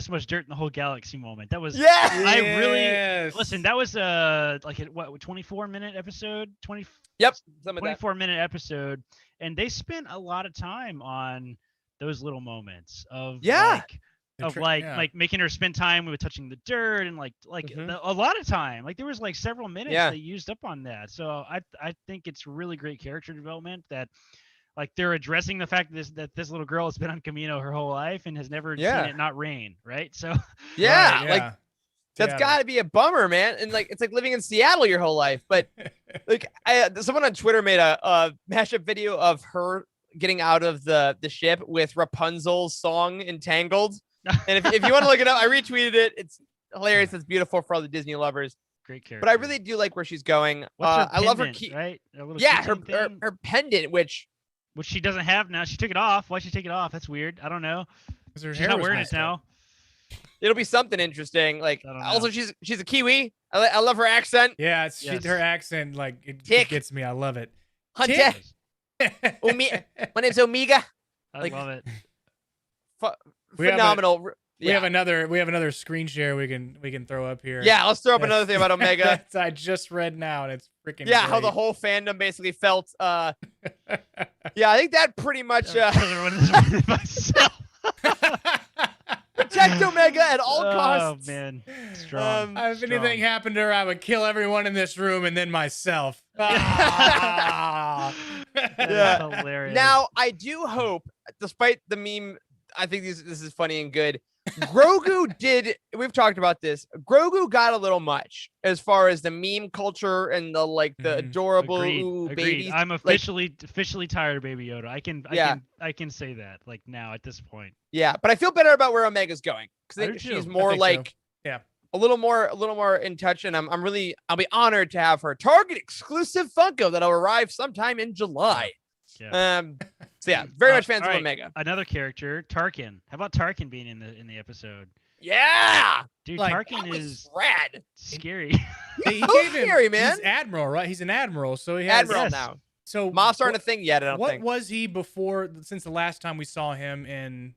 much dirt in the whole galaxy moment. That was I really listen. That was like a 24-minute episode. 24-minute episode, and they spent a lot of time on those little moments of like making her spend time with touching the dirt and a lot of time. Like there was like several minutes they used up on that. So I think it's really great character development that like they're addressing the fact that this little girl has been on Camino her whole life and has never seen it not rain, right? So like that's got to be a bummer, man. And like it's like living in Seattle your whole life. But like someone on Twitter made a mashup video of her getting out of the ship with Rapunzel's song Entangled. And if you want to look it up, I retweeted it. It's hilarious. It's beautiful for all the Disney lovers. Great character. But I really do like where she's going. I love her key. Right? Her pendant, which she doesn't have now. She took it off. Why'd she take it off? That's weird. I don't know. She's not wearing it now. It'll be something interesting. Like also she's a Kiwi. I love her accent. Yeah, her accent like it gets me. I love it. Hunter. My name's Omega. I love it. Phenomenal. We have another screen share we can throw up here. Yeah, let's throw up another thing about Omega. I just read now and it's freaking great. How the whole fandom basically felt I think that pretty much protect Omega at all costs. Oh man, strong. If anything happened to her, I would kill everyone in this room and then myself. Hilarious. Now I do hope, despite the meme, I think this is funny and good. Grogu did. We've talked about this. Grogu got a little much as far as the meme culture and the adorable Agreed. babies. I'm officially tired of Baby Yoda. I can say that like now at this point. Yeah, but I feel better about where Omega's going because she's more like a little more in touch, and I'll be honored to have her Target exclusive Funko that'll arrive sometime in July. Yeah. So yeah, very much fans of Omega. Another character, Tarkin. How about Tarkin being in the episode? Yeah, dude, Tarkin is rad. Scary. He gave him, scary, man. He's admiral, right? He's an admiral, so he has admiral now. So Moffs aren't a thing yet. I don't think. What was he before? Since the last time we saw him in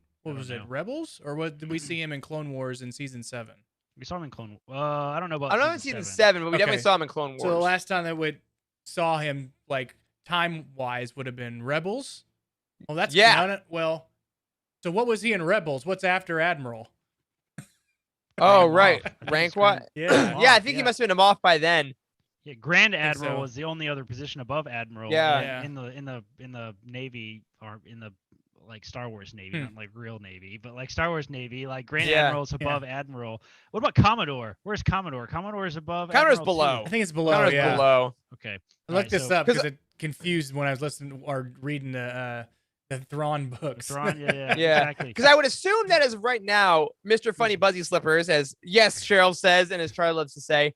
Rebels, or did we see him in Clone Wars in season 7? We saw him in Clone. I don't know about. I don't know in season 7, but we definitely saw him in Clone Wars. So the last time that we saw him, like time-wise, would have been Rebels. Well, that's well. So what was he in Rebels? What's after Admiral? Oh, right. Rank what? Yeah. I think he must have been a Moff by then. Yeah, Grand Admiral was the only other position above Admiral. Yeah. In the Navy or in the like Star Wars Navy, not like real Navy, but like Star Wars Navy, like Grand Admiral is above Admiral. What about Commodore? Where's Commodore? Commodore is above. Commodore's below. I think it's below. Commodore's below. Okay. I looked this up because it confused when I was listening or reading the Thrawn books. Thrawn, yeah, exactly. Because I would assume that as of right now, Mr. Funny Buzzy Slippers, as Cheryl says, and as Charlie loves to say,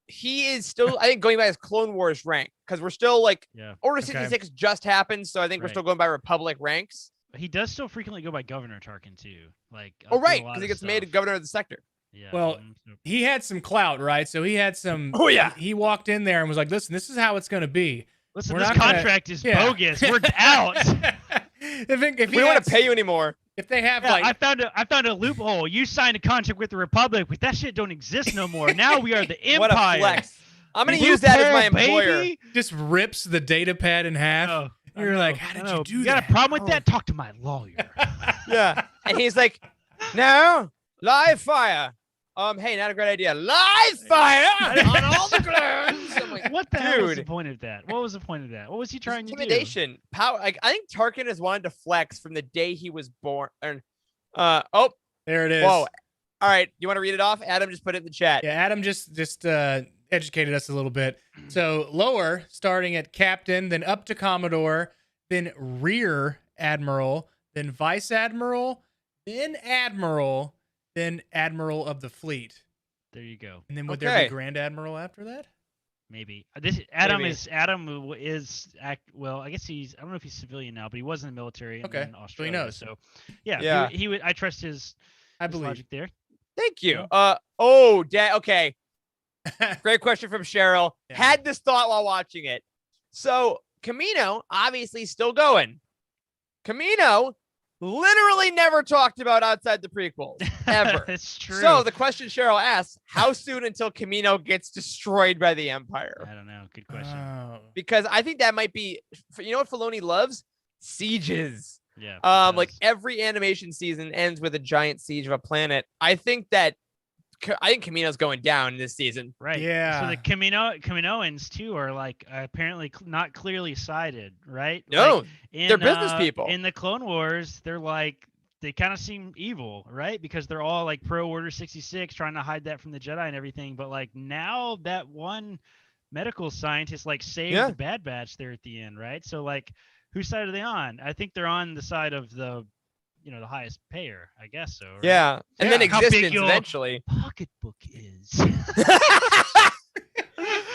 he is still, I think, going by his Clone Wars rank because we're still like Order 66 just happened, so I think we're still going by Republic ranks. He does still frequently go by Governor Tarkin too, like. Because he gets made governor of the sector. Yeah. Well, he had some clout, right? So he had some. Oh yeah. He walked in there and was like, "Listen, this is how it's going to be. Listen, this contract is bogus. We're out. If we don't want to pay you anymore. If they have I found a loophole. You signed a contract with the Republic, but that shit don't exist no more. Now we are the Empire. What a flex. I'm gonna use that as my employer. Baby? Just rips the data pad in half. You're like, how did you do that? You got a problem with that? Talk to my lawyer. Yeah. And he's like, no, live fire. Hey, not a great idea. Live fire on all the clones. I'm like, what the hell was the point of that? What was the point of that? What was he trying to do? Intimidation. Power. Like, I think Tarkin has wanted to flex from the day he was born. There it is. Whoa. All right. You want to read it off? Adam just put it in the chat. Yeah, Adam just educated us a little bit. So lower, starting at Captain, then up to Commodore, then Rear Admiral, then Vice Admiral, then Admiral, then Admiral of the Fleet. There you go. And then would there Okay. be Grand Admiral after that? Maybe this Adam Maybe. is well. I guess I don't know if he's civilian now, but he was in the military Okay, in so he Australia. knows. So yeah, Yeah. he would. I trust his believe. logic there. Thank you. Yeah. Okay. Great question from Cheryl. Yeah. Had this thought while watching it. So Camino obviously still going. Camino literally never talked about outside the prequels ever. That's true. So the question Cheryl asks, how soon until Camino gets destroyed by the Empire? I don't know. Good question. Oh. Because I think that might be, you know what Filoni loves? Sieges. Yeah. it Like does. every animation season ends with a giant siege of a planet. I think Camino's going down this season. Right. Yeah. So the Kaminoans too are like apparently not clearly sided, right? No, Like, in, they're business people. In the Clone Wars, they're like they kind of seem evil, right? Because they're all like pro Order 66, trying to hide that from the Jedi and everything. But like now that one medical scientist like saved Yeah. the Bad Batch there at the end, right? So like, whose side are they on? I think they're on the side of the highest payer, I guess so. Right? Yeah, and then Yeah. How big existence your- eventually. Pocketbook is.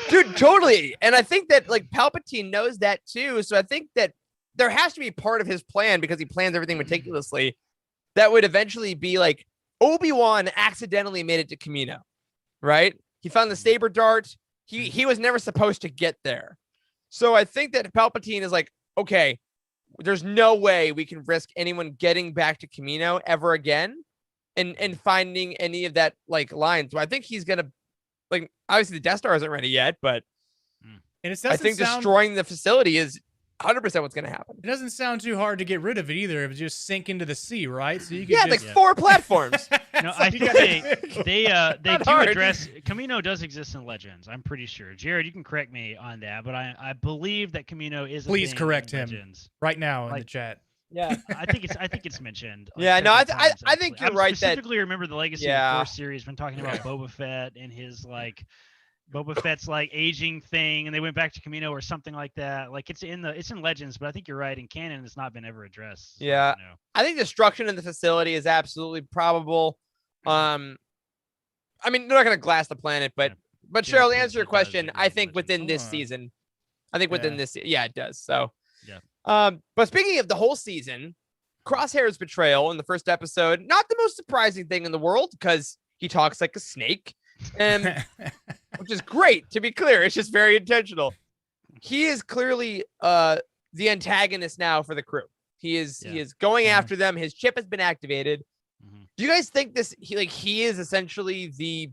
Dude, totally. And I think that like Palpatine knows that too. So I think that there has to be part of his plan because he plans everything meticulously. That would eventually be like Obi-Wan accidentally made it to Camino, right? He found the saber dart. He was never supposed to get there. So I think that Palpatine is like, okay, there's no way we can risk anyone getting back to Camino ever again and finding any of that like lines. So I think he's gonna like obviously the Death Star isn't ready yet, but And it I doesn't think sound, destroying the facility is 100% what's going to happen. it doesn't sound too hard to get rid of it either. It would just sink into the sea, right? So you could Yeah, just like 4 platforms. No, It's I like think you gotta- they Not do hard. address Camino does exist in Legends. I'm pretty sure. Jared, you can correct me on that, but I believe that Camino is. Please a thing correct in him. Legends. right now in the Like- chat. Yeah. I think it's mentioned. like, Yeah, no, several times, I think actually. you're right that- Specifically, remember the Legacy Yeah. of Force series when talking about Boba Fett and his like. Boba Fett's like aging thing, and they went back to Camino or something like that. Like it's in Legends, but I think you're right. In canon, it's not been ever addressed. So, Yeah. you know. I think destruction in the facility is absolutely probable. I mean, they're not going to glass the planet, but Yeah, Cheryl, to it answer your does question, exist I in think Legends. within this Hold on. season, I think within Yeah. this, yeah, it does. So, Yeah. But speaking of the whole season, Crosshair's betrayal in the first episode, not the most surprising thing in the world because he talks like a snake, and which is great. To be clear, it's just very intentional. He is clearly the antagonist now for the crew. He is going Yeah. after them. His chip has been activated. Mhm. Do you guys think he is essentially the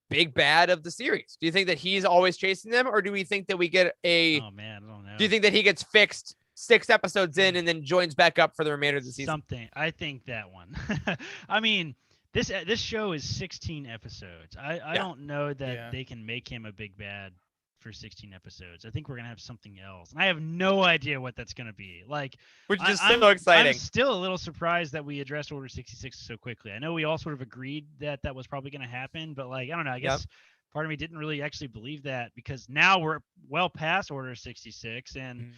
big bad of the series? Do you think that he's always chasing them, or do we think that we get a? Oh man, I don't know. Do you think that he gets fixed 6 episodes in and then joins back up for the remainder of the season? Something. I think that one. I mean, this show is 16 episodes. I Yeah. don't know that Yeah. they can make him a big bad for 16 episodes. I think we're gonna have something else, and I have no idea what that's gonna be. Like, Which is I'm so exciting. I'm still a little surprised that we addressed Order 66 so quickly. I know we all sort of agreed that was probably gonna happen, but like, I don't know. I guess part of me didn't really actually believe that because now we're well past Order 66 and. Mhm.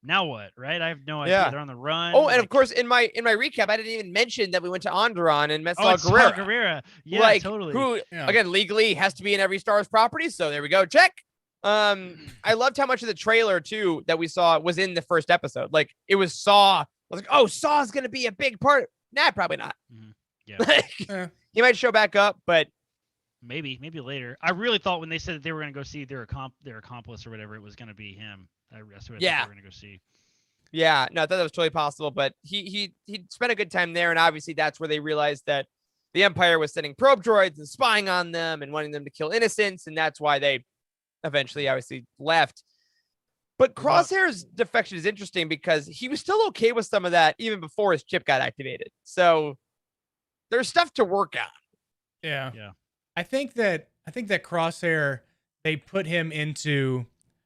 Now what, right? I have no idea. Yeah. They're on the run. Oh, and of like- course, in my recap, I didn't even mention that we went to Onderon and met Oh, Saw it's Saw Gerrera. Gerrera. Yeah, like, totally. who Yeah. again legally has to be in every Star Wars property. So there we go. Check. I loved how much of the trailer too that we saw was in the first episode. Like it was Saw. I was like, oh, Saw's gonna be a big part. Nah, probably not. Mhm. Yeah. Like, Eh. he might show back up, but Maybe later. I really thought when they said that they were going to go see their accomplice or whatever, it was going to be him. That's what I thought Yeah. they were going to go see. yeah, no, I thought that was totally possible. But he spent a good time there, and obviously that's where they realized that the Empire was sending probe droids and spying on them and wanting them to kill innocents, and that's why they eventually obviously left. But Crosshair's defection is interesting because he was still okay with some of that even before his chip got activated. So there's stuff to work on. Yeah. Yeah. I think that Crosshair, they put him into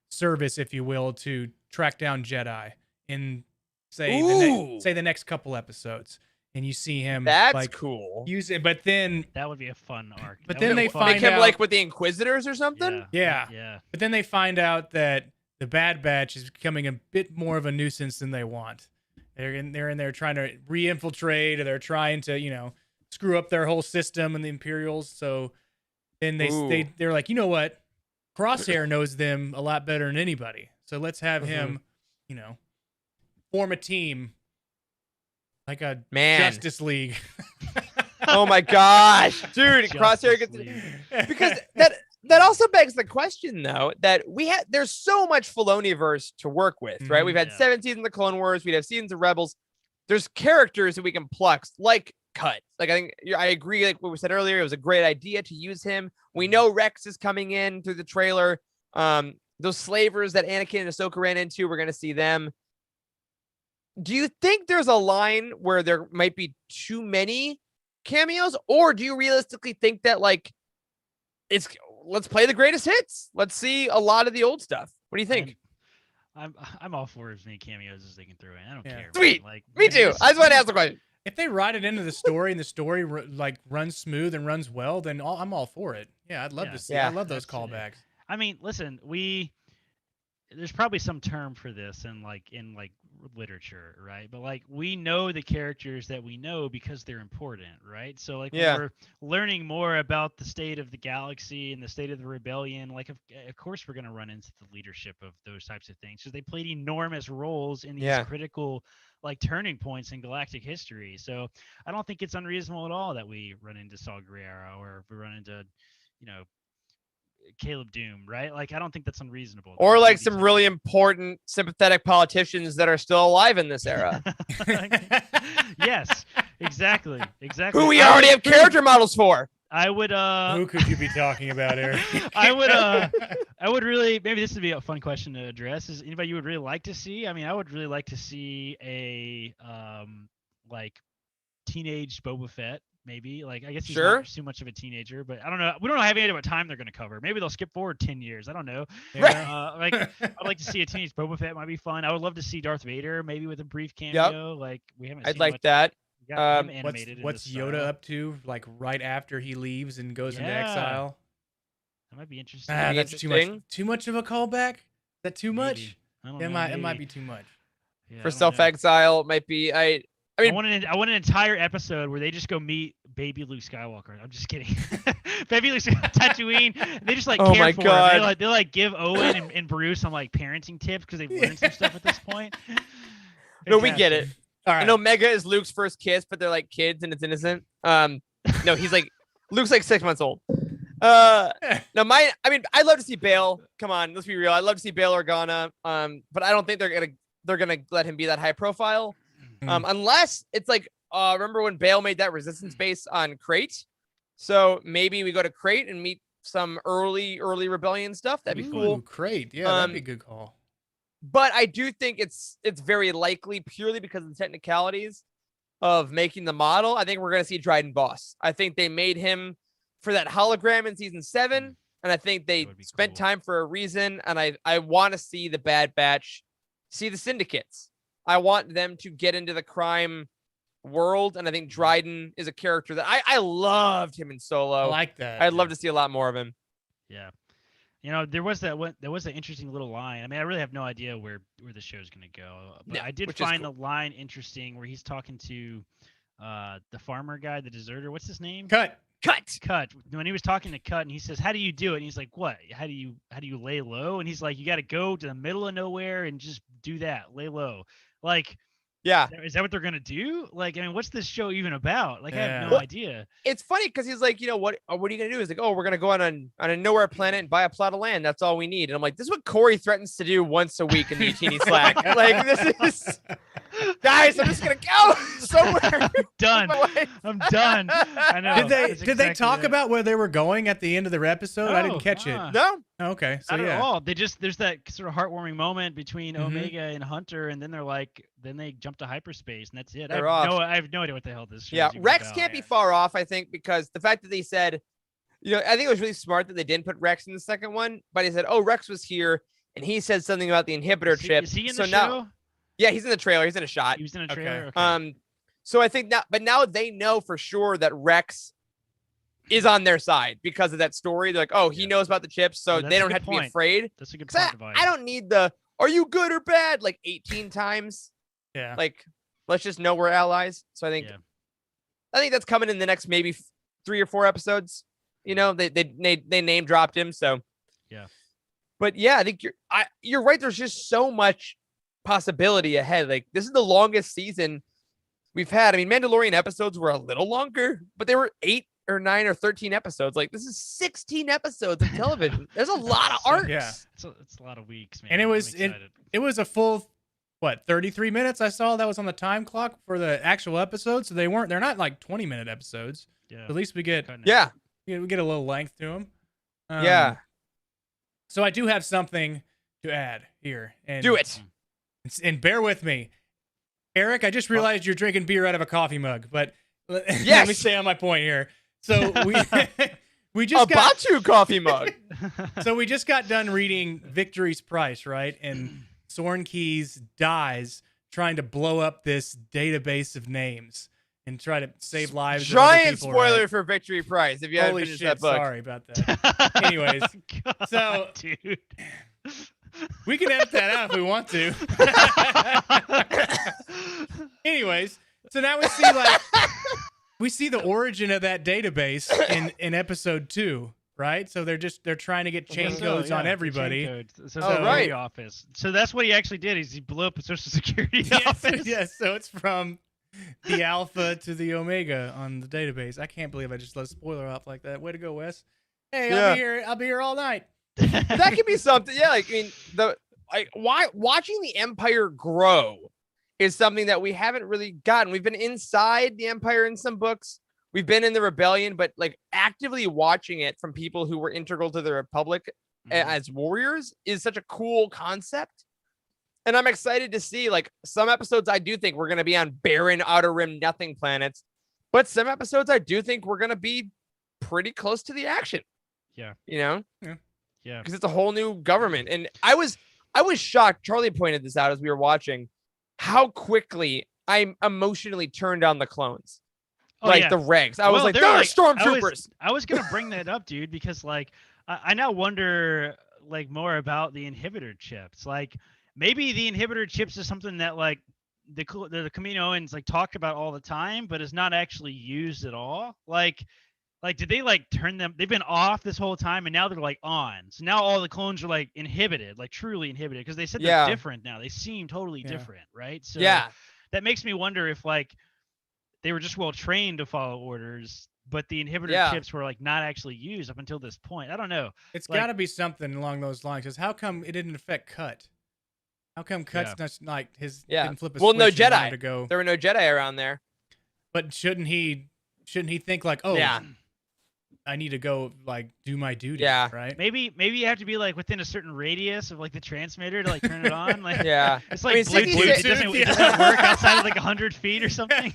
service, if you will, to track down Jedi in say Ooh. the next couple episodes, and you see him That's like cool. use it, but then That would be a fun arc. But That then would be they fun. find Make him out- like with the Inquisitors or something. Yeah. Yeah. they find out that the Bad Batch is becoming a bit more of a nuisance than they want. They're in there trying to re-infiltrate, or they're trying to, screw up their whole system and the Imperials. So then they're like, you know what? Crosshair knows them a lot better than anybody. So let's have him, form a team like a Justice League. Oh my gosh, dude! Crosshair gets because that also begs the question though that there's so much Filoniverse to work with, right? We've had 7 seasons of the Clone Wars, we'd have seasons of Rebels. There's characters that we can pluck, like Cut. Like I think I agree. Like what we said earlier, it was a great idea to use him. We know Rex is coming in through the trailer. Those slavers that Anakin and Ahsoka ran into, we're gonna see them. Do you think there's a line where there might be too many cameos, or do you realistically think that like let's play the greatest hits? Let's see a lot of the old stuff. What do you think? I'm all for as many cameos as they can throw in. I don't care. Sweet. Man. Like me too. I just want to ask the question. If they ride it into the story and the story like runs smooth and runs well, then I'm all for it. Yeah, I'd love to see. I love those callbacks. I mean, listen, there's probably some term for this in literature, right? But like we know the characters that we know because they're important, right? So like when we're learning more about the state of the galaxy and the state of the rebellion, like of course we're going to run into the leadership of those types of things because they played enormous roles in these critical like turning points in galactic history. So I don't think it's unreasonable at all that we run into Saw Gerrera or we run into Caleb Doom, right? Like I don't think that's unreasonable. Or like some really important sympathetic politicians that are still alive in this era. Yes, exactly. Who we already have character models for. I would Who could you be talking about, Eric? I would really, maybe this would be a fun question to address. Is anybody you would really like to see? I mean, I would really like to see a like teenage Boba Fett. Maybe like I guess he's not too much of a teenager, but I don't know. We don't have any idea what time they're going to cover. Maybe they'll skip forward 10 years. I don't know. Like I'd like to see a teenage Boba Fett. Might be fun. I would love to see Darth Vader maybe with a brief cameo. Like we haven't. I'd like that. What's Yoda up to? Like right after he leaves and goes into exile. That might be interesting. That's too much. Too much of a callback. Is that too much? I don't know. It might be too much. Yeah, for self-exile, it might be. I mean, I want an entire episode where they just go meet baby Luke Skywalker. I'm just kidding. Baby Luke Tatooine. They just like care for him. They like give Owen and Bruce some like parenting tips because they've learned some stuff at this point. No, we get it. All right. I know Mega is Luke's first kiss, but they're like kids and it's innocent. No, he's like Luke's like 6 months old. No, I'd love to see Bail. Come on, let's be real. I'd love to see Bail Organa. But I don't think they're gonna let him be that high profile. Unless it's like, remember when Bale made that resistance base on Crate? So maybe we go to Crate and meet some early rebellion stuff. That'd be cool. Crate, yeah, that'd be a good call. But I do think it's very likely purely because of the technicalities of making the model. I think we're gonna see Dryden Boss. I think they made him for that hologram in season 7, and I think they spent time for a reason. And I want to see the Bad Batch, see the syndicates. I want them to get into the crime world, and I think Dryden is a character that I loved him in Solo. I like that. I'd love to see a lot more of him. Yeah, there was an interesting little line. I mean, I really have no idea where the show's gonna go, but I did find the line interesting where he's talking to the farmer guy, the deserter. What's his name? Cut. When he was talking to Cut, and he says, "How do you do it?" And he's like, "What? How do you lay low?" And he's like, "You got to go to the middle of nowhere and just do that, lay low." Like, yeah, is that what they're gonna do? Like, I mean, what's this show even about? Like, I have no idea. It's funny because he's like, what are you gonna do? He's like, oh, we're gonna go on a nowhere planet and buy a plot of land. That's all we need. And I'm like, this is what Corey threatens to do once a week in the Utini Slack. Like, this is, guys, I'm just gonna go somewhere. Done. I'm done. I know. Did they talk about where they were going at the end of their episode? I didn't catch it. No. Okay, so not at all. There's that sort of heartwarming moment between Omega and Hunter, and then they jump to hyperspace, and that's it. I have no idea what the hell this show is Rex about. can't be far off, I think, because the fact that they said, I think it was really smart that they didn't put Rex in the second one, but he said, oh, Rex was here, and he said something about the inhibitor chip. Is he in the show? Now, yeah, he's in the trailer. He's in a shot. He was in a trailer. Okay. Okay. So I think now they know for sure that Rex is on their side because of that story. They're like, oh, he knows about the chips, so that's they a don't good have to be point. afraid. That's a good 'Cause point, device. I don't need the "are you good or bad" like 18 times. Yeah. Like, let's just know we're allies. So I think that's coming in the next maybe 3 or 4 episodes. You know, they name dropped him, so yeah. But yeah, I think you're right. There's just so much possibility ahead. Like, this is the longest season we've had. I mean, Mandalorian episodes were a little longer, but they were 8 or 9 or 13 episodes. Like, this is 16 episodes of television. There's a lot of arcs. Yeah. It's a lot of weeks, man. And it I'm was excited. it was a full 33 minutes I saw that was on the time clock for the actual episode. So they're not like 20-minute episodes. Yeah. At least we get Yeah. we get a little length to them. Yeah. So I do have something to add here. And Do it. And bear with me. Eric, I just realized you're drinking beer out of a coffee mug, but let me Yes. stay on my point here. So we just A Batu coffee mug. So we just got done reading Victory's Price, right? And Soren Keys dies trying to blow up this database of names and try to save lives. of other Giant people, spoiler right? for Victory Prize if you haven't Holy finished shit! that book. Sorry about that. Anyways, God, so- dude. we can edit that out if we want to. Anyways, so now we see the origin of that database in episode 2, right? So they're trying to get chain codes on everybody. So Oh, the right. office. So that's what he actually did. Is he blew up a social security office? Yes. So it's from the Alpha to the Omega on the database. I can't believe I just let a spoiler off like that. Way to go, Wes. Hey, Yeah. I'll be here all night. That could be something. Yeah, like, I mean, watching the Empire grow is something that we haven't really gotten. We've been inside the Empire in some books. We've been in the Rebellion, but like actively watching it from people who were integral to the Republic as warriors is such a cool concept. And I'm excited to see, like, some episodes I do think we're going to be on barren, outer rim, nothing planets. But some episodes I do think we're going to be pretty close to the action. Yeah. You know? Yeah. Because it's a whole new government. And I was shocked. Charlie pointed this out as we were watching how quickly I emotionally turned on the clones. Oh, like yeah. the regs. I was Well, like, they're there are like- stormtroopers. I was gonna bring that up, dude, because like I now wonder like more about the inhibitor chips. Like maybe the inhibitor chips is something that like the Kaminoans like talk about all the time, but is not actually used at all. Like did they like turn them? They've been off this whole time, and now they're like on. So now all the clones are like inhibited, like truly inhibited, because they said Yeah. they're different now. They seem totally different, right? So Yeah. that makes me wonder if like they were just well trained to follow orders, but the inhibitor Yeah. chips were like not actually used up until this point. I don't know. It's Like- got to be something along those lines. Because how come it didn't affect Cut? How come Cut's not like his didn't flip a Well, no switch and wanted Jedi. to go? There were no Jedi around there. But shouldn't he think like, oh, Yeah. I need to go like do my duty, Yeah. right? Maybe you have to be like within a certain radius of like the transmitter to like turn it on. Like Yeah. it's I like mean, Bluetooth. 66 It doesn't work outside of like 100 feet or something.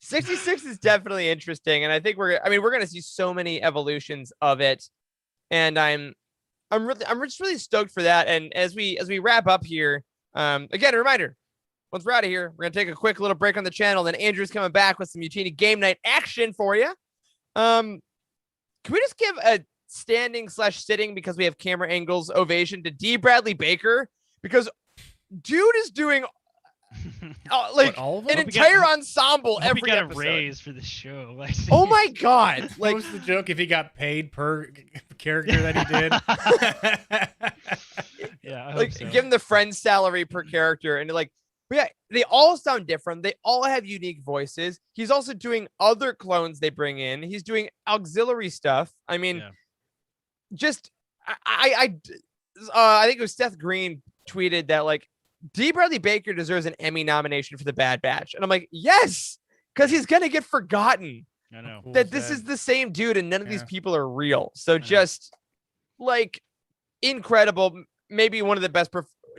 66 is definitely interesting, and I think we're going to see so many evolutions of it, and I'm just really stoked for that. And as we wrap up here, again, a reminder: once we're out of here, we're gonna take a quick little break on the channel. Then Andrew's coming back with some Mutini game night action for you. Can we just give a standing/sitting, because we have camera angles, ovation to D. Bradley Baker, because dude is doing like all of an them? entire ensemble I hope every we got episode. a raise for the show. Like, Oh my god! What Like, was the joke if he got paid per character that he did? yeah, I hope like so. give him the friend salary per character, and like, but yeah, they all sound different. They all have unique voices. He's also doing other clones they bring in. He's doing auxiliary stuff. I mean, Yeah. just I think it was Seth Green tweeted that like D. Bradley Baker deserves an Emmy nomination for The Bad Batch, and I'm like, yes, because he's gonna get forgotten. I know. Cool That this said. is the same dude, and none of these Yeah. people are real. So know. just like incredible, maybe one of the best.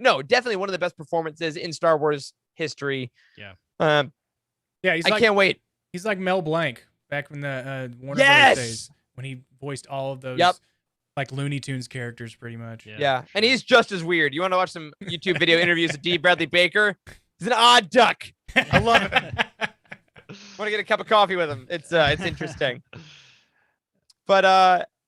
Definitely one of the best performances in Star Wars history. Yeah. Yeah, he's I like can't wait. he's like Mel Blanc back in the Warner Yes! Brothers days when he voiced all of those Yep. like Looney Tunes characters, pretty much. Yeah, and he's just as weird. You want to watch some YouTube video interviews of D. Bradley Baker? He's an odd duck. I love it. Want to get a cup of coffee with him? It's interesting. But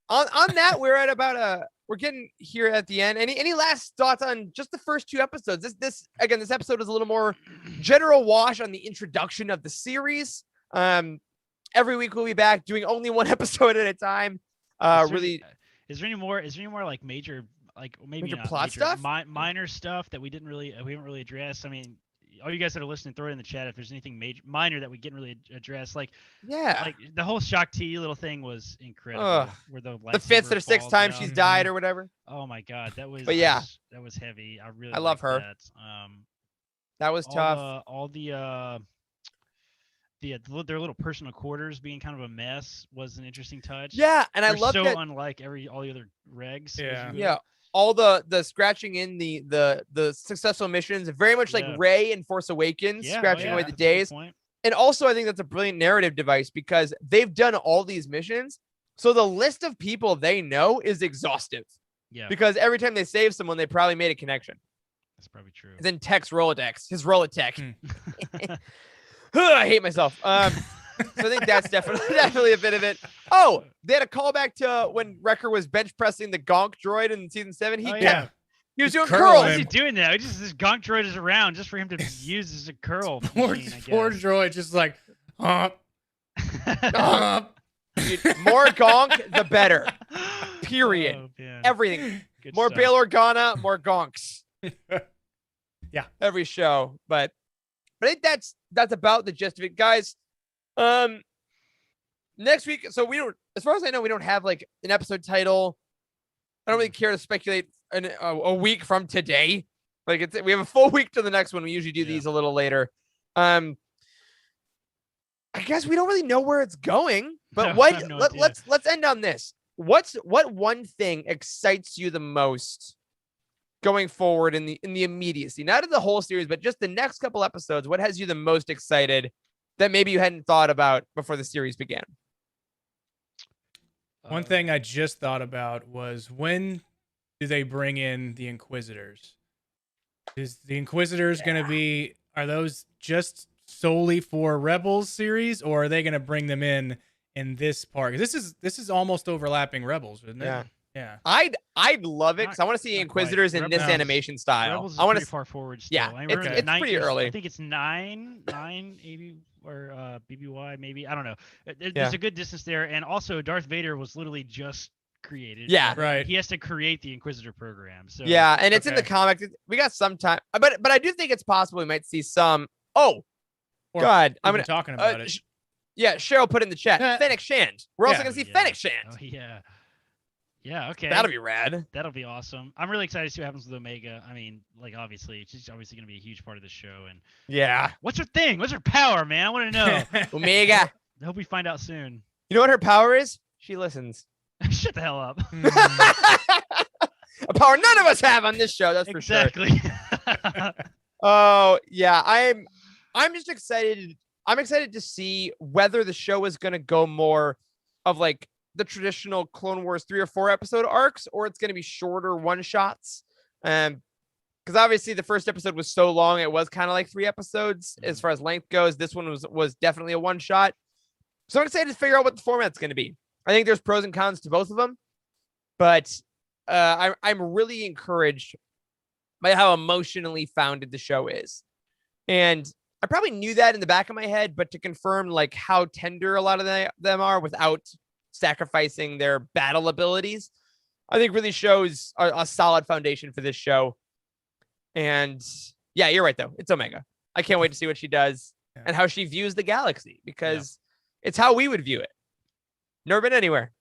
on that, we're at about we're getting here at the end. Any last thoughts on just the first 2 episodes? This episode is a little more general wash on the introduction of the series. Every week we'll be back doing only 1 episode at a time. Is there any more like major, like maybe Major not plot major, stuff? minor stuff that we haven't really addressed? I mean, all you guys that are listening, throw it in the chat if there's anything minor that we didn't really address. Like the whole Shakti little thing was incredible. Where the 5th or 6th time down. she's died or whatever. Oh my god, that was. But yeah. that was heavy. I love her. That. That was tough. All their little personal quarters being kind of a mess was an interesting touch. Yeah, and I love so that. Unlike all the other regs. Yeah. All the scratching in the successful missions, very much like Rey in Force Awakens, scratching away the days. And also, I think that's a brilliant narrative device because they've done all these missions, so the list of people they know is exhaustive. Yeah. Because every time they save someone, they probably made a connection. That's probably true. And then Tech's Rolodex, his Rolotech. I hate myself. So I think that's definitely a bit of it. Oh, they had a callback to when Wrecker was bench pressing the Gonk droid in season 7. He was doing curls. Why is he doing that? This Gonk droid is around just for him to use as a curl machine, I guess. Poor droid just like, Dude, more Gonk, the better. Period. Oh, everything. Good More stuff. Bail Organa, more Gonks. Yeah. Every show. But I think that's about the gist of it, guys. Next week, so we don't, as far as I know, we don't have like an episode title. I don't really care to speculate a week from today. Like we have a full week to the next one. We usually do these a little later. I guess we don't really know where it's going, but let's end on this. What one thing excites you the most going forward in the immediacy, not in the whole series, but just the next couple episodes? What has you the most excited that maybe you hadn't thought about before the series began? One thing I just thought about was, when do they bring in the Inquisitors? Is the Inquisitors going to be, are those just solely for Rebels series, or are they going to bring them in this part? 'Cause this is almost overlapping Rebels, isn't it? Yeah. I'd love it because I want to see Inquisitors in this animation style. Rebels is I want pretty far forward still. Yeah, I mean, it's pretty early. I think it's 980 or BBY maybe. I don't know. There's a good distance there, and also Darth Vader was literally just created. Yeah, right. He has to create the Inquisitor program. So yeah, and it's in the comic. We got some time, but I do think it's possible we might see some. Oh, God, I'm gonna talking about it. Yeah, Cheryl put in the chat. Fennec Shand. We're also gonna see Fennec Shand. Oh yeah. Yeah, okay. That'll be rad. That'll be awesome. I'm really excited to see what happens with Omega. I mean, like, obviously, she's obviously going to be a huge part of the show. And yeah. What's her thing? What's her power, man? I want to know. Omega. I hope we find out soon. You know what her power is? She listens. Shut the hell up. A power none of us have on this show, that's for sure. Exactly. Oh, yeah. I'm just excited. I'm excited to see whether the show is going to go more of like the traditional Clone Wars 3 or 4 episode arcs, or it's going to be shorter one shots. Because obviously the first episode was so long, it was kind of like 3 episodes as far as length goes. This one was definitely a one shot. So I'm excited to figure out what the format's going to be. I think there's pros and cons to both of them, but I'm really encouraged by how emotionally founded the show is. And I probably knew that in the back of my head, but to confirm like how tender a lot of them are without sacrificing their battle abilities, I think really shows a solid foundation for this show. And yeah, you're right though. It's Omega. I can't wait to see what she does and how she views the galaxy, because it's how we would view it. Never been anywhere.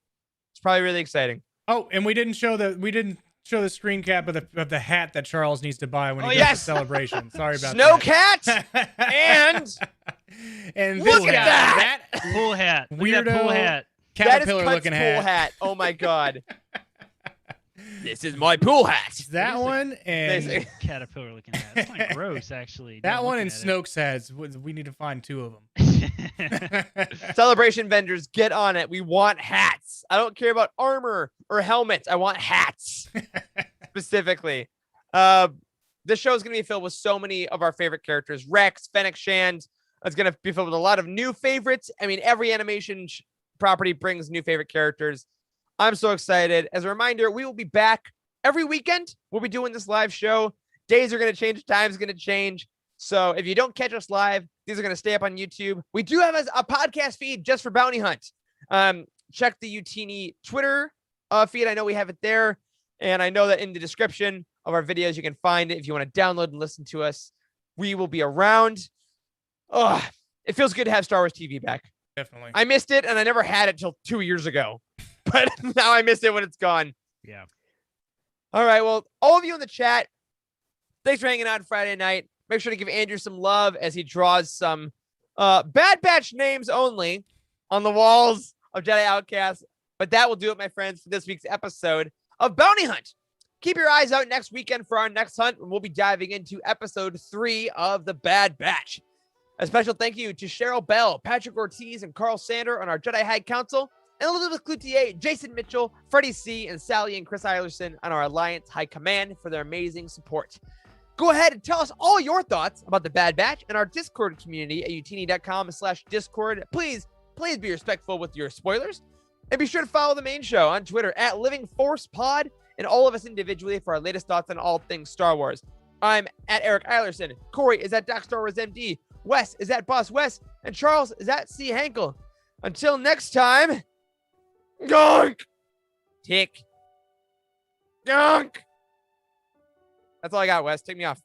It's probably really exciting. Oh, and we didn't show the screen cap of the hat that Charles needs to buy when he goes to Celebration. Sorry about Snowcat and look at that pool hat. Weirdo pool hat. Caterpillar that is looking pool hat. Oh my God. This is my pool hat. That one and Caterpillar looking hat. It's kind of gross, actually. That one and Snoke's heads. We need to find 2 of them. Celebration vendors, get on it. We want hats. I don't care about armor or helmets. I want hats specifically. This show is going to be filled with so many of our favorite characters. Rex, Fennec Shand. It's going to be filled with a lot of new favorites. I mean, every animation property brings new favorite characters. I'm so excited. As a reminder, we will be back every weekend. We'll be doing this live show. Days are going to change. Time's going to change. So if you don't catch us live, these are going to stay up on YouTube. We do have a podcast feed just for Bounty Hunt. Check the Utini Twitter feed. I know we have it there. And I know that in the description of our videos, you can find it if you want to download and listen to us. We will be around. Oh, it feels good to have Star Wars TV back. Definitely. I missed it, and I never had it till 2 years ago. But now I missed it when it's gone. Yeah. All right. Well, all of you in the chat, thanks for hanging out Friday night. Make sure to give Andrew some love as he draws some Bad Batch names only on the walls of Jedi Outcast. But that will do it, my friends, for this week's episode of Bounty Hunt. Keep your eyes out next weekend for our next hunt, and we'll be diving into episode 3 of The Bad Batch. A special thank you to Cheryl Bell, Patrick Ortiz, and Carl Sander on our Jedi High Council, and Elizabeth Cloutier, Jason Mitchell, Freddie C., and Sally and Chris Eilerson on our Alliance High Command for their amazing support. Go ahead and tell us all your thoughts about The Bad Batch in our Discord community at utini.com/Discord. Please be respectful with your spoilers. And be sure to follow the main show on Twitter at Living Force Pod, and all of us individually for our latest thoughts on all things Star Wars. I'm at Eric Eilerson. Corey is at Doc Star Wars MD. Wes is at Boss Wes. And Charles is at C. Hankel. Until next time, gonk! Tick. Gonk! That's all I got, Wes. Take me off.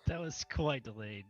That was quite delayed.